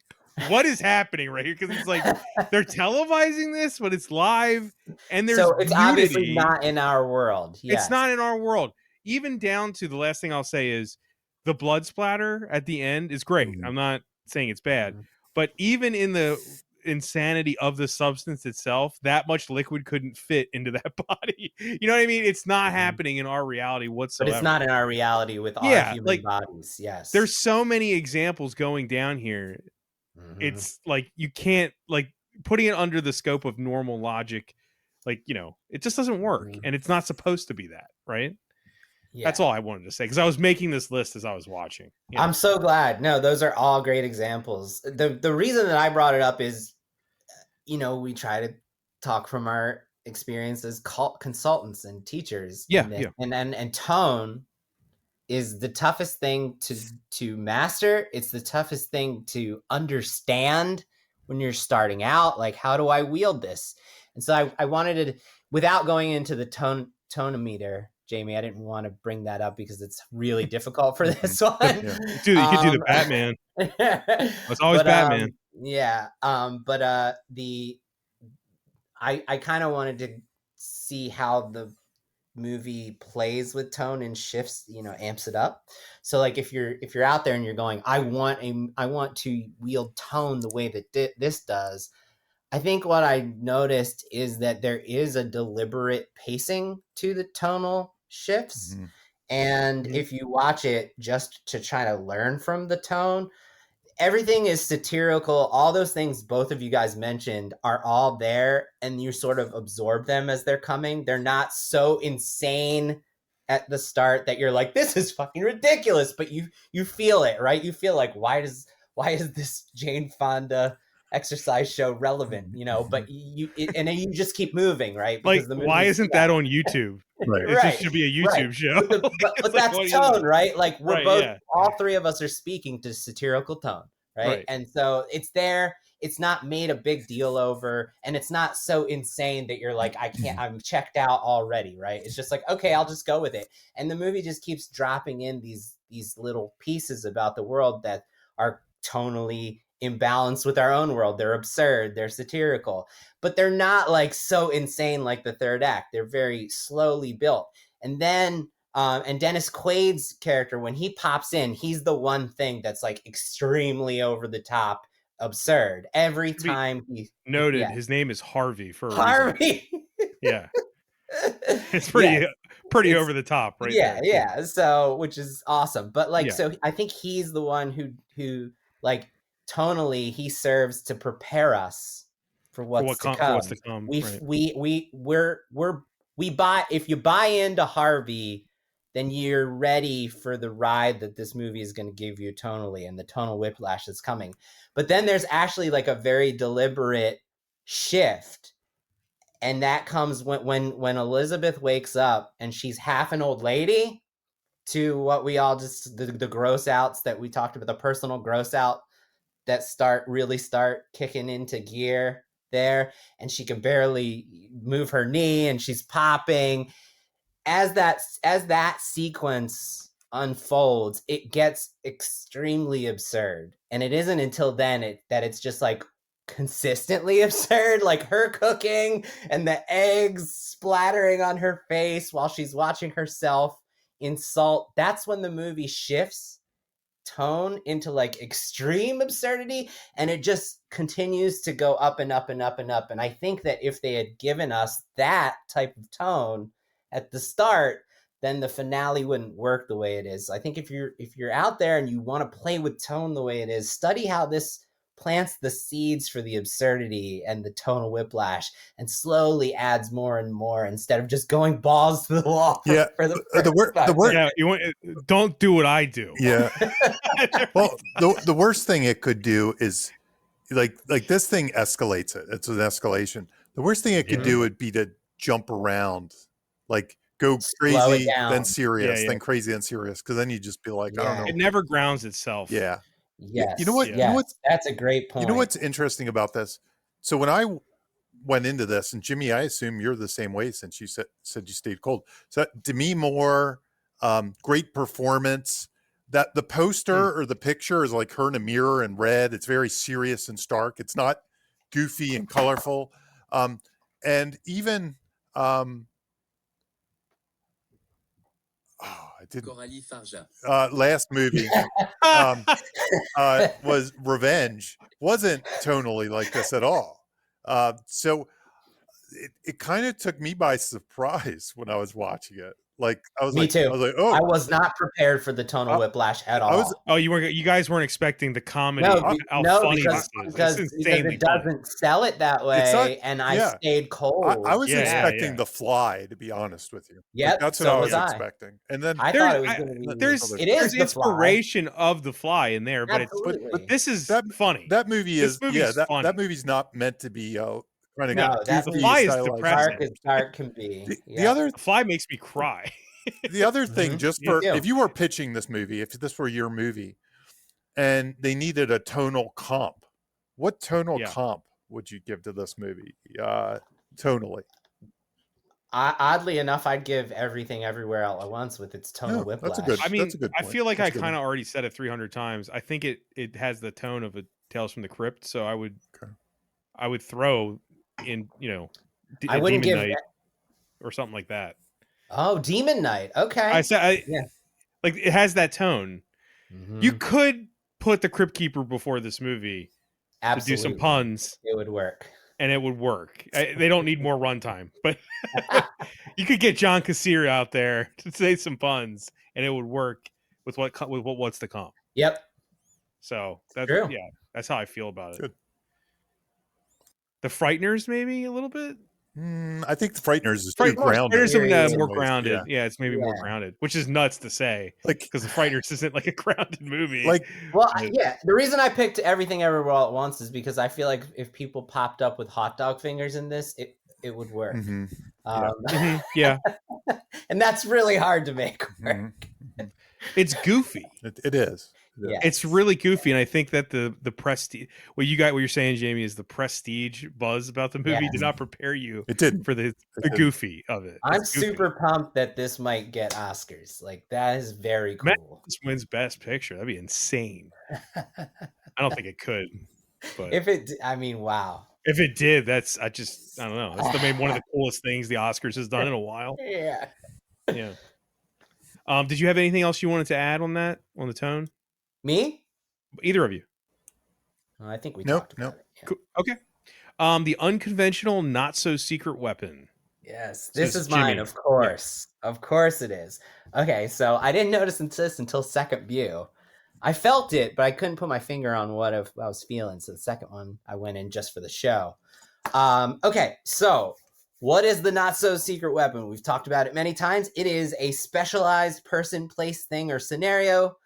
what is happening right here? Because it's like they're televising this, but it's live, and there's So it's obviously nudity. not in our world. Yes. It's not in our world. Even down to the last thing I'll say is the blood splatter at the end is great. Mhm. I'm not saying it's bad, Mhm. but even in the insanity of the substance itself, that much liquid couldn't fit into that body. You know what I mean? It's not Mhm. happening in our reality But whatsoever. it's not in our reality with our Yeah, human like, bodies. Yes. There's so many examples going down here. Mhm. It's like you can't, like, putting it under the scope of normal logic, like, it just doesn't work, Mhm. and it's not supposed to be that, right? Yeah. That's all I wanted to say, because I was making this list as I was watching. I'm so glad. No, those are all great examples. The reason that I brought it up is, we try to talk from our experience as consultants and teachers. Yeah, and and tone is the toughest thing to master. It's the toughest thing to understand when you're starting out. Like, how do I wield this? And so I wanted to, without going into the tonometer, Jamie, I didn't want to bring that up because it's really difficult for this one. Yeah. Dude, you could do the Batman. It's always Batman. I kind of wanted to see how the movie plays with tone and shifts, amps it up. So like if you're out there and you're going, I want to wield tone the way that this does. I think what I noticed is that there is a deliberate pacing to the tonal shifts. Mhm. And if you watch it just to try to learn from the tone, everything is satirical. All those things both of you guys mentioned are all there, and you sort of absorb them as they're coming. They're not so insane at the start that you're like, this is fucking ridiculous, but you feel it, right? You feel like, why is this Jane Fonda exercise show relevant, but and then you just keep moving, right? Because why isn't that on YouTube? Right. It just should be a YouTube show. But that's tone, right? Like we're both, all three of us are speaking to satirical tone, right? And so it's there. It's not made a big deal over, and it's not so insane that you're like, I'm checked out already, right? It's just like, okay, I'll just go with it. And the movie just keeps dropping in these little pieces about the world that are tonally imbalanced with our own world. They're absurd, they're satirical, but they're not like so insane like the third act. They're very slowly built. And then and Dennis Quaid's character, when he pops in, he's the one thing that's like extremely over the top absurd every time. His name is Harvey for a Harvey. reason. Yeah. It's pretty over the top, right? Yeah. So, which is awesome. But so I think he's the one who like tonally he serves to prepare us for what's to come. We buy, if you buy into Harvey, then you're ready for the ride that this movie is going to give you tonally and the tonal whiplash that's coming. But then there's actually like a very deliberate shift. And that comes when Elizabeth wakes up and she's half an old lady to what we all just, the gross outs that we talked about, the personal gross out that really start kicking into gear there, and she can barely move her knee, and she's popping. As that sequence unfolds, it gets extremely absurd, and it isn't until then that it's just like consistently absurd, like her cooking and the eggs splattering on her face while she's watching herself insult. That's when the movie shifts tone into like extreme absurdity, and it just continues to go up and up and up and up. And I think that if they had given us that type of tone at the start, then the finale wouldn't work the way it is. I think if you're out there and you want to play with tone the way it is, study how this plants the seeds for the absurdity and the tonal whiplash, and slowly adds more and more instead of just going balls to the wall. Yeah, the word. Yeah, don't do what I do. Yeah. Well, the worst thing it could do is like this thing escalates it. It's an escalation. The worst thing it could do would be to jump around, like go crazy, then serious, then crazy, then serious. Because then you just be like, I don't know. It never grounds itself. Yeah. Yes. You know what? Yes. You know what? That's a great point. You know what's interesting about this? So when I went into this, and Jimmy, I assume you're the same way since you said you stayed cold. So Demi Moore, great performance. That the poster or the picture is like her in a mirror in red. It's very serious and stark. It's not goofy and colorful. And even I didn't. Coralie Fargeat. Last movie was Revenge. Wasn't tonally like this at all. So it kind of took me by surprise when I was watching it. Like I was Me too. I was like, oh, I was not prepared for the tonal whiplash at all. You guys weren't expecting the comedy. No, funny because it doesn't sell it that way, and I stayed cold. I was expecting The Fly, to be honest with you. Yeah, like, that's what I was expecting. And then I thought it was going to be. There's inspiration of The Fly in there, but this is funny. That movie is that movie's not meant to be. The Fly is depressing. Dark as dark can be. The Fly makes me cry. The other thing, just for if you were pitching this movie, if this were your movie, and they needed a tonal comp, what tonal comp would you give to this movie? Tonally, oddly enough, I'd give Everything Everywhere All at Once with its tonal whiplash. That's a good point. I feel like I kind of already said it 300 times. I think it has the tone of a Tales from the Crypt, so I would throw in, I wouldn't give Night or something like that. Oh, Demon Knight. Okay. Like it has that tone. Mm-hmm. You could put the Crypt Keeper before this movie to do some puns. It would work. And it would work. They don't need more runtime, but you could get John Cassier out there to say some puns, and it would work with what's the comp. Yep. So that's true. Yeah, that's how I feel about it. Good. The Frighteners, maybe a little bit. I think The Frighteners is too grounded. Frighteners more grounded. Yeah, it's maybe more grounded, which is nuts to say, because The Frighteners isn't like a grounded movie. The reason I picked Everything Everywhere All at Once is because I feel like if people popped up with hot dog fingers in this, it would work. Mm-hmm. Yeah. And that's really hard to make work. Mm-hmm. It's goofy. It is. Yeah. It's really goofy, and I think that the prestige, what you're saying, Jamie, is the prestige buzz about the movie did not prepare you. It didn't for the goofy of it. I'm super pumped that this might get Oscars. Like that is very cool. This wins Best Picture. That'd be insane. I don't think it could, but if it, wow. If it did, I don't know. That's maybe one of the coolest things the Oscars has done in a while. Yeah. Yeah. Did you have anything else you wanted to add on the tone? Me? Either of you? I think we talked about it. Yeah. Cool. Okay. The unconventional, not so secret weapon. Yes, this is mine, of course. Yeah. Of course it is. Okay, so I didn't notice this until second view. I felt it, but I couldn't put my finger on what I was feeling. So the second one, I went in just for the show. Okay, so what is the not so secret weapon? We've talked about it many times. It is a specialized person, place, thing, or scenario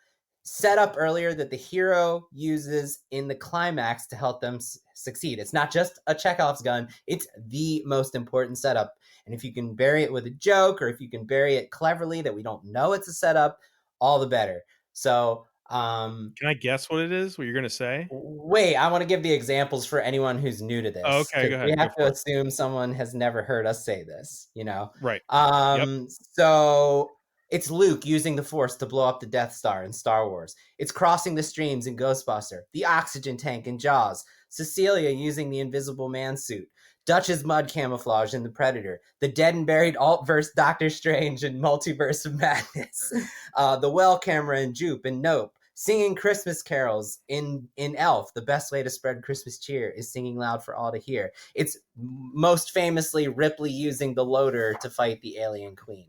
set up earlier that the hero uses in the climax to help them succeed. It's not just a Chekhov's gun. It's the most important setup. And if you can bury it with a joke, or if you can bury it cleverly that we don't know it's a setup, all the better. So Um, Can I guess what it is? What you're gonna say? Wait, I want to give the examples for anyone who's new to Oh, this, okay, because go we ahead. Go have to for it. assume someone has never heard us say this, you know? Right. Yep. So it's Luke using the Force to blow up the Death Star in Star Wars. It's crossing the streams in Ghostbuster, the oxygen tank in Jaws, Cecilia using the Invisible Man suit, Dutch's mud camouflage in The Predator, the dead and buried alt-verse Doctor Strange in Multiverse of Madness, the well camera in Jupe and Nope, singing Christmas carols in Elf. The best way to spread Christmas cheer is singing loud for all to hear. It's most famously Ripley using the loader to fight the alien queen.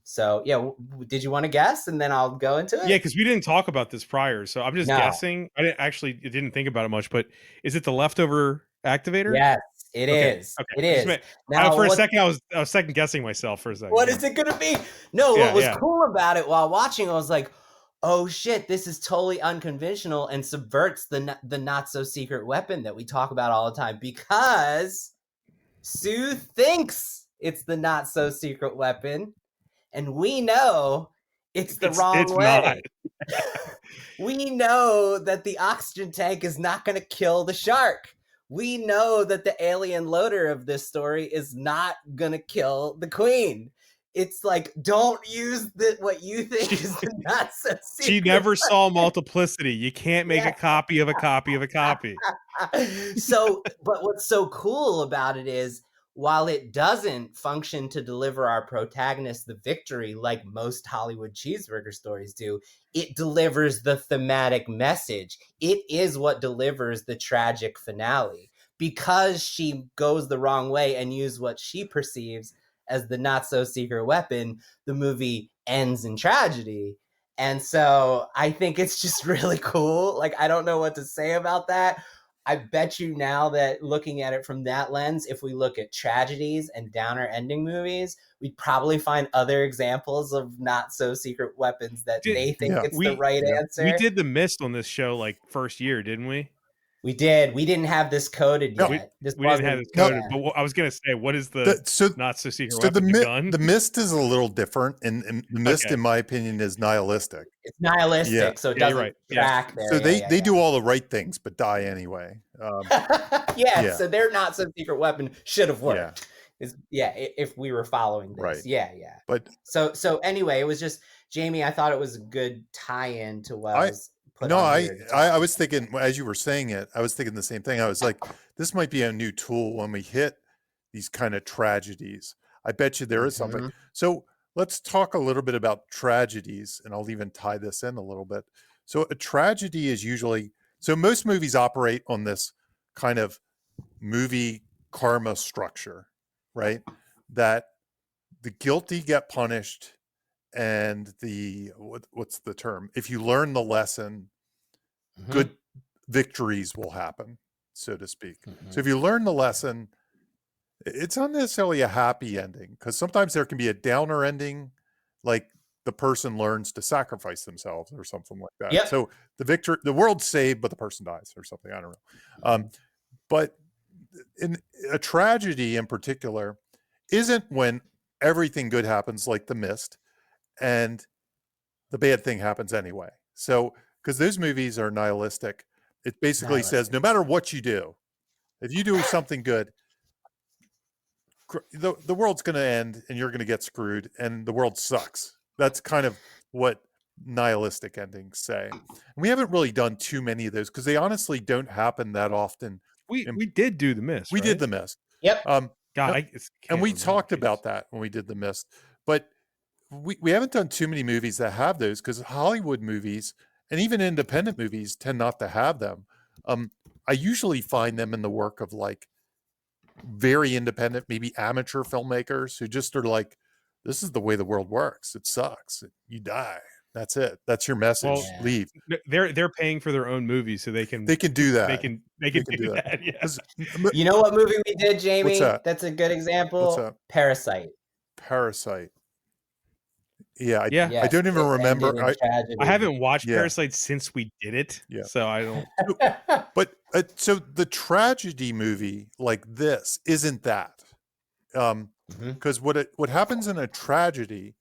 So yeah, did you want to guess, and then I'll go into it? Yeah, because we didn't talk about this prior, so I'm just No. guessing. I didn't think about it much, but is it the leftover activator? Yes, it Okay, is. okay. It is. Now, for a what- second, I was second guessing myself for a second. What yeah. is it gonna be? No, Yeah, what was yeah. cool about it while watching, I was like, oh shit, this is totally unconventional and subverts the not so secret weapon that we talk about all the time, because Sue thinks it's the not so secret weapon, and we know it's the wrong way. We know that the oxygen tank is not going to kill the shark. We know that the alien loader of this story is not going to kill the queen. It's like, don't use what you think is the not so secret. She never saw multiplicity. You can't make a copy of a copy of a copy. So, but what's so cool about it is, while it doesn't function to deliver our protagonist the victory like most Hollywood cheeseburger stories do, it delivers the thematic message. It is what delivers the tragic finale. Because she goes the wrong way and uses what she perceives as the not so secret weapon, the movie ends in tragedy. And so I think it's just really cool. Like, I don't know what to say about that. I bet you now that looking at it from that lens, if we look at tragedies and downer ending movies, we'd probably find other examples of not so secret weapons that they think it's the right answer. We did The Mist on this show like first year, didn't we? We did. We didn't have this coded yet. We didn't have this coded, but I was going to say, what is the not so secret weapon? The Mist is a little different, and the Mist, in my opinion, is nihilistic. It's nihilistic, so it doesn't track there. So they do all the right things, but die anyway. So their not so secret weapon should have worked. If we were following this. Right. But so anyway, it was just, Jamie, I thought it was a good tie-in to what I was I was thinking, as you were saying it, I was thinking the same thing. I was like, this might be a new tool when we hit these kind of tragedies. I bet you there is something. So let's talk a little bit about tragedies, and I'll even tie this in a little bit. So a tragedy is usually, so most movies operate on this kind of movie karma structure, right? That the guilty get punished, and what's the term? If you learn the lesson, good victories will happen, so to speak. So if you learn the lesson, it's not necessarily a happy ending, because sometimes there can be a downer ending, like the person learns to sacrifice themselves or something like that. Yep. So the world's saved, but the person dies or something. I don't know. But in a tragedy in particular isn't when everything good happens, like The Mist, and the bad thing happens anyway. So, because those movies are nihilistic, it basically says, no matter what you do, if you do something good, the world's going to end and you're going to get screwed and the world sucks. That's kind of what nihilistic endings say. And we haven't really done too many of those, because they honestly don't happen that often. We did do The Mist. We did The Mist. Yep. And we talked about that when we did The Mist, but we haven't done too many movies that have those, because Hollywood movies and even independent movies tend not to have them. I usually find them in the work of like very independent, maybe amateur filmmakers who just are like, this is the way the world works. It sucks. You die. That's it. That's your message. Leave. They're paying for their own movies, so they can do that. They can do that. Yes. You know what movie we did, Jamie? What's that? That's a good example. What's that? Parasite. Yeah, I don't even remember. I haven't watched Parasite since we did it, so I don't. But so the tragedy movie like this isn't that, because what happens in a tragedy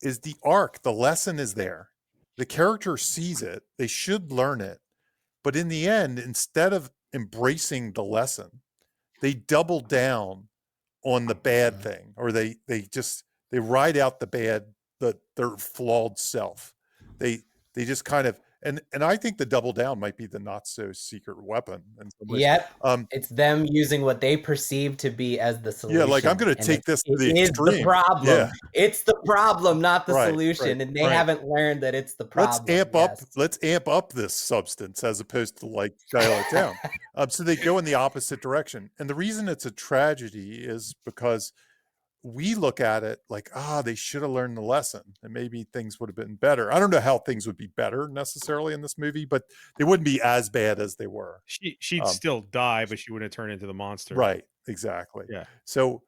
is the arc, the lesson is there, the character sees it, they should learn it, but in the end, instead of embracing the lesson, they double down on the bad thing, or they ride out the bad, their flawed self. They just kind of, and I think the double down might be the not so secret weapon in some ways. Yep. It's them using what they perceive to be as the solution. Yeah, like I'm going to take this to the extreme. It is the problem. Yeah. It's the problem, not the Right, solution. right, And they right. haven't learned that it's the problem. Let's amp up this substance as opposed to like dial it down. So they go in the opposite direction. And the reason it's a tragedy is because we look at it like, they should have learned the lesson and maybe things would have been better. I don't know how things would be better necessarily in this movie, but they wouldn't be as bad as they were. She'd still die, but she wouldn't turn into the monster. Right. Exactly. Yeah. So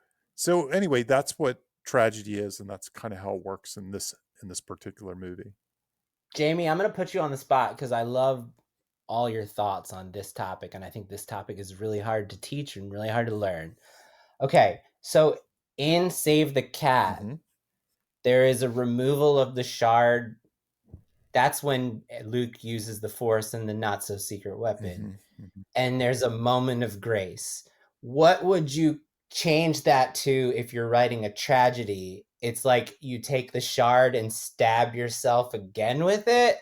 anyway, that's what tragedy is. And that's kind of how it works in this particular movie. Jamie, I'm going to put you on the spot because I love all your thoughts on this topic. And I think this topic is really hard to teach and really hard to learn. Okay. So in Save the Cat, there is a removal of the shard. That's when Luke uses the Force and the not so secret weapon. And there's a moment of grace. What would you change that to if you're writing a tragedy? It's like you take the shard and stab yourself again with it.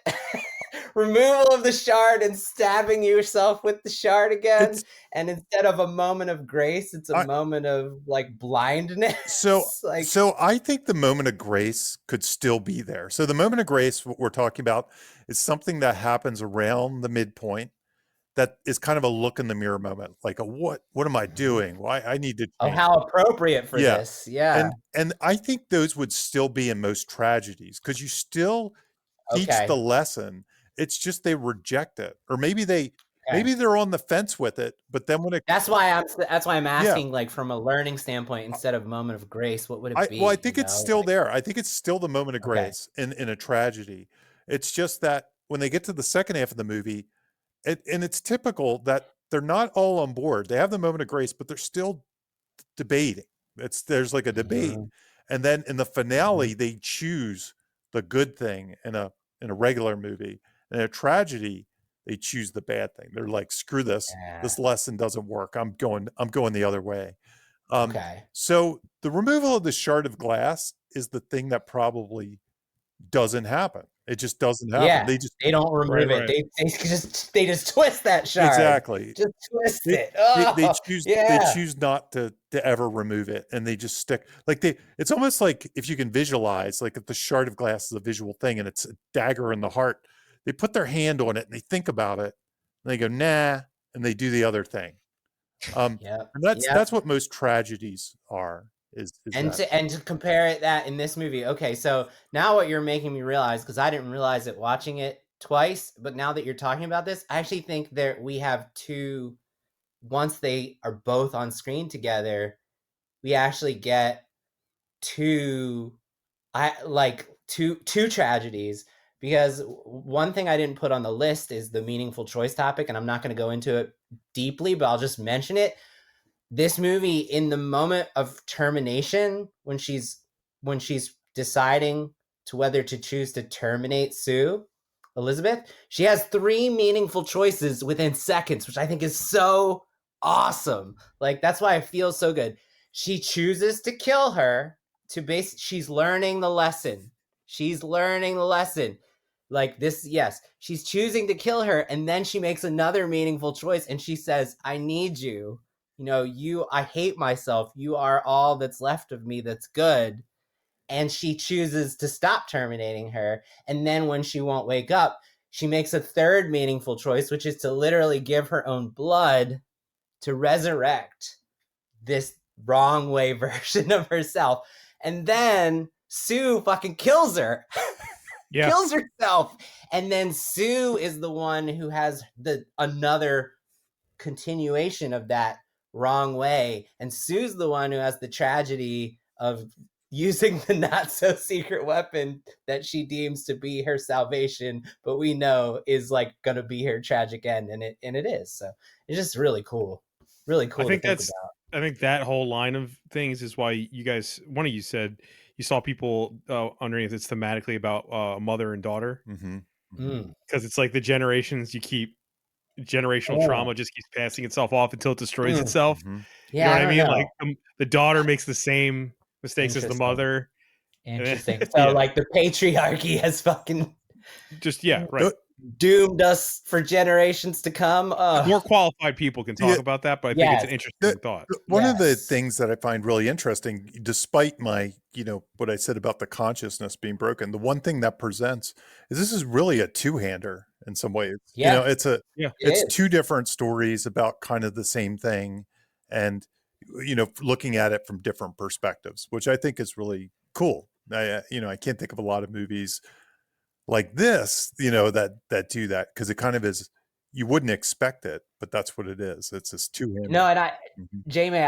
Removal of the shard and stabbing yourself with the shard again. And instead of a moment of grace, it's a moment of like blindness. So I think the moment of grace could still be there. So the moment of grace, what we're talking about, is something that happens around the midpoint that is kind of a look in the mirror moment, like what am I doing? Why I need to change. Oh, how appropriate for this. Yeah. And I think those would still be in most tragedies because you still teach the lesson. It's just they reject it, or maybe they're on the fence with it. But then when that's why I'm asking, like from a learning standpoint, instead of moment of grace, what would it be? Well, I think it's still there. I think it's still the moment of grace in a tragedy. It's just that when they get to the second half of the movie, and it's typical that they're not all on board. They have the moment of grace, but they're still debating. There's like a debate, and then in the finale, they choose the good thing in a regular movie. In a tragedy, they choose the bad thing. They're like, screw this. This lesson doesn't work. I'm going the other way. So the removal of the shard of glass is the thing that probably doesn't happen. It just doesn't happen. Yeah, they don't remove it. Right. They just twist that shard. Exactly. Just twist it. They choose not to ever remove it, and they just stick like it's almost like if you can visualize, like if the shard of glass is a visual thing and it's a dagger in the heart, they put their hand on it and they think about it and they go, nah, and they do the other thing. And that's what most tragedies are. And to compare that in this movie. Okay, so now what you're making me realize, because I didn't realize it watching it twice, but now that you're talking about this, I actually think that we have two, once they are both on screen together, we actually get two tragedies. Because one thing I didn't put on the list is the meaningful choice topic, and I'm not going to go into it deeply, but I'll just mention it. This movie, in the moment of termination, when she's deciding to whether to choose to terminate Elizabeth, she has 3 meaningful choices within seconds, which I think is so awesome. Like, that's why it feels so good. She chooses to kill her she's learning the lesson. Like this, yes, she's choosing to kill her, and then she makes another meaningful choice, and she says, I need you. I hate myself. You are all that's left of me that's good. And she chooses to stop terminating her. And then when she won't wake up, she makes a third meaningful choice, which is to literally give her own blood to resurrect this wrong way version of herself. And then Sue fucking kills her. Kills herself. And then Sue is the one who has another continuation of that wrong way, and Sue's the one who has the tragedy of using the not so secret weapon that she deems to be her salvation, but we know is like gonna be her tragic end, and it is. So it's just really cool I think that whole line of things is why one of you said you saw people underneath it's thematically about mother and daughter, because it's like the generations you keep generational trauma just keeps passing itself off until it destroys itself. Mm-hmm. You know what I mean? know. Like the daughter makes the same mistakes as the Interesting. mother. Interesting. So like the patriarchy has fucking just right. doomed us for generations to come. More qualified people can talk about that, but I think it's an interesting thought. One of the things that I find really interesting, despite my, what I said about the consciousness being broken, the one thing that presents is this is really a two-hander in some ways. Yeah. It's two different stories about kind of the same thing, and looking at it from different perspectives, which I think is really cool. I can't think of a lot of movies like this, that do that, because it kind of is, you wouldn't expect it, but that's what it is. It's this two-hander. No, and Jamie,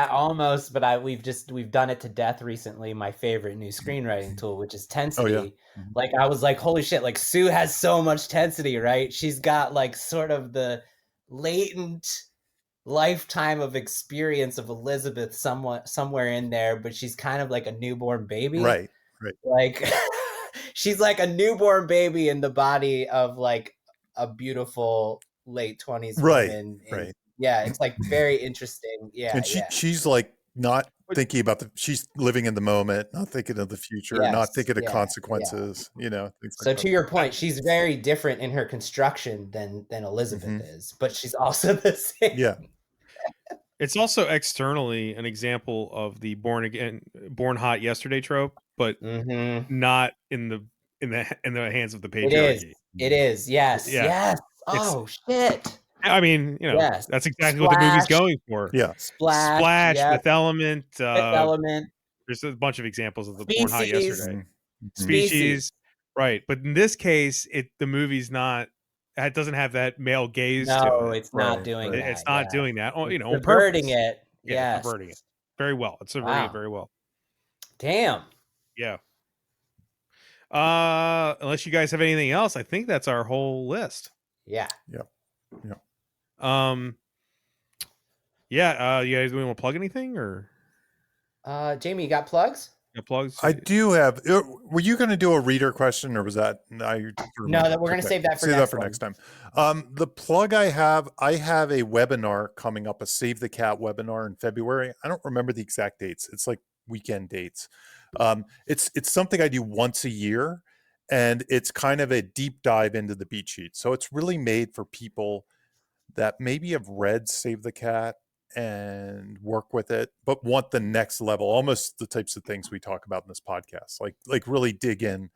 we've done it to death recently. My favorite new screenwriting tool, which is Tensity. Oh, yeah. Like I was like, holy shit! Like Sue has so much tensity, right? She's got like sort of the latent lifetime of experience of Elizabeth somewhere in there, but she's kind of like a newborn baby, right? Like she's like a newborn baby in the body of like a beautiful late 20s woman. Right. Yeah, it's like very interesting. Yeah. And she's like not thinking about she's living in the moment, not thinking of the future, not thinking of consequences, things like that. To your point, she's very different in her construction than Elizabeth is, but she's also the same. Yeah. It's also externally an example of the born hot yesterday trope, but not in the hands of the patriarchy. It is. Yes. Oh shit. I mean, that's exactly what the movie's going for. Yeah. Splash, Fifth Element. Element. There's a bunch of examples of the born hot yesterday. Species. Right. But in this case, the movie's not. It doesn't have that male gaze to it. No, it's not doing that. It's not doing that. Perverting it. Yeah, perverting it. Very well. It's subverting it very well. Damn. Yeah. Unless you guys have anything else, I think that's our whole list. Yeah. Yeah. You guys want to plug anything or? Jamie, you got plugs? Plugs. I do have. Were you going to do a reader question, or was that? No, that we're going to save that for next time. The plug I have a webinar coming up, a Save the Cat webinar in February. I don't remember the exact dates. It's like weekend dates. It's something I do once a year, and it's kind of a deep dive into the beat sheet. So it's really made for people that maybe have read Save the Cat and work with it, but want the next level, almost the types of things we talk about in this podcast, like really dig in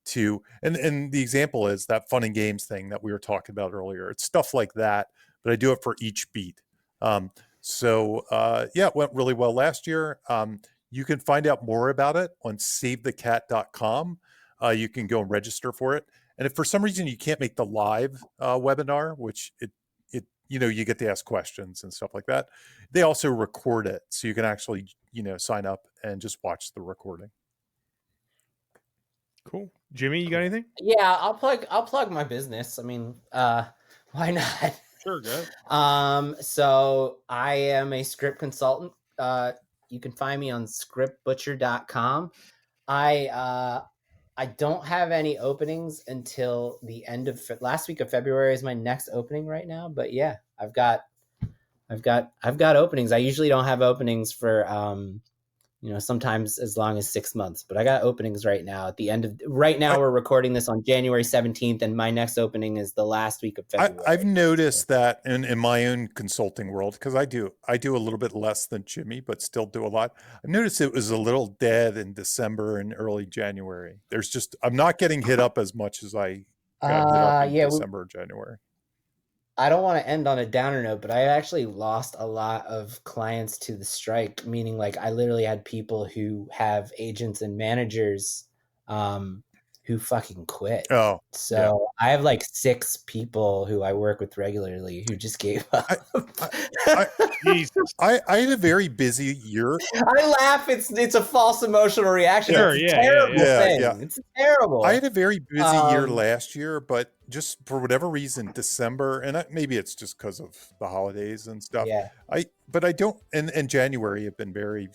to, and the example is that fun and games thing that we were talking about earlier. It's stuff like that, but I do it for each beat. It went really well last year. You can find out more about it on savethecat.com. You can go and register for it. And if for some reason you can't make the live webinar, which you get to ask questions and stuff like that, they also record it. So you can actually, sign up and just watch the recording. Cool. Jimmy, you got anything? Yeah, I'll plug my business. I mean, why not? Sure, go. So I am a script consultant. You can find me on scriptbutcher.com. I don't have any openings until the end of last week of February is my next opening right now. But yeah, I've got openings. I usually don't have openings for, sometimes as long as 6 months, but I got openings right now we're recording this on January 17th, and my next opening is the last week of February. I've noticed that in my own consulting world, because I do a little bit less than Jimmy, but still do a lot. I've noticed it was a little dead in December and early January. I'm not getting hit up as much as I got hit up in December or January. I don't want to end on a downer note, but I actually lost a lot of clients to the strike, meaning like I literally had people who have agents and managers who fucking quit. Oh, so I have like 6 people who I work with regularly who just gave up. I had a very busy year. I laugh. It's a false emotional reaction. Sure, it's a terrible thing. Yeah. It's terrible. I had a very busy year last year, but just for whatever reason, December, and maybe it's just because of the holidays and stuff. Yeah. But I don't. And January have been very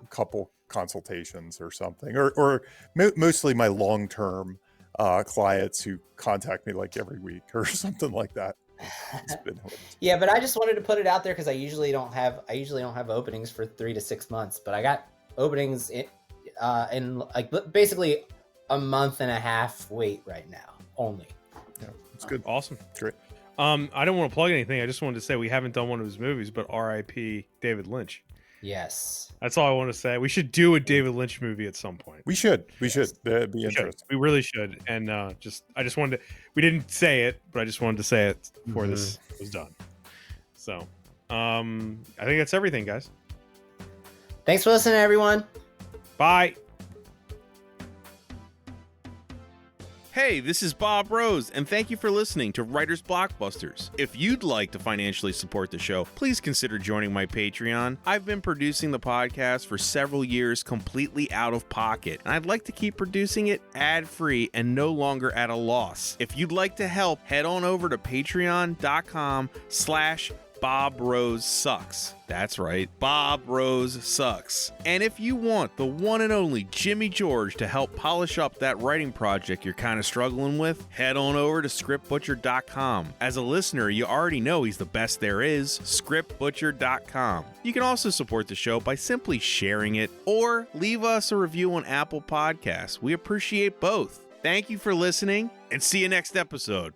couple consultations or something, or mostly my long-term clients who contact me like every week or something like that. It's been Yeah, but I just wanted to put it out there because I usually don't have openings for 3 to 6 months, but I got openings in like basically a month and a half wait right now only. Yeah, it's good. Awesome. Great. I don't want to plug anything. I just wanted to say we haven't done one of his movies, but R.I.P. David Lynch. Yes. That's all I want to say. We should do a David Lynch movie at some point. We should. That'd be interesting. We really should. And I just wanted to, we didn't say it, but I just wanted to say it before this was done. So, I think that's everything, guys. Thanks for listening, everyone. Bye. Hey, this is Bob Rose, and thank you for listening to Writers Blockbusters. If you'd like to financially support the show, please consider joining my Patreon. I've been producing the podcast for several years completely out of pocket, and I'd like to keep producing it ad-free and no longer at a loss. If you'd like to help, head on over to patreon.com/Bob Rose Sucks. That's right, Bob Rose Sucks. And if you want the one and only Jimmy George to help polish up that writing project you're kind of struggling with, head on over to scriptbutcher.com. As a listener, you already know he's the best there is, scriptbutcher.com. You can also support the show by simply sharing it or leave us a review on Apple Podcasts. We appreciate both. Thank you for listening, and see you next episode.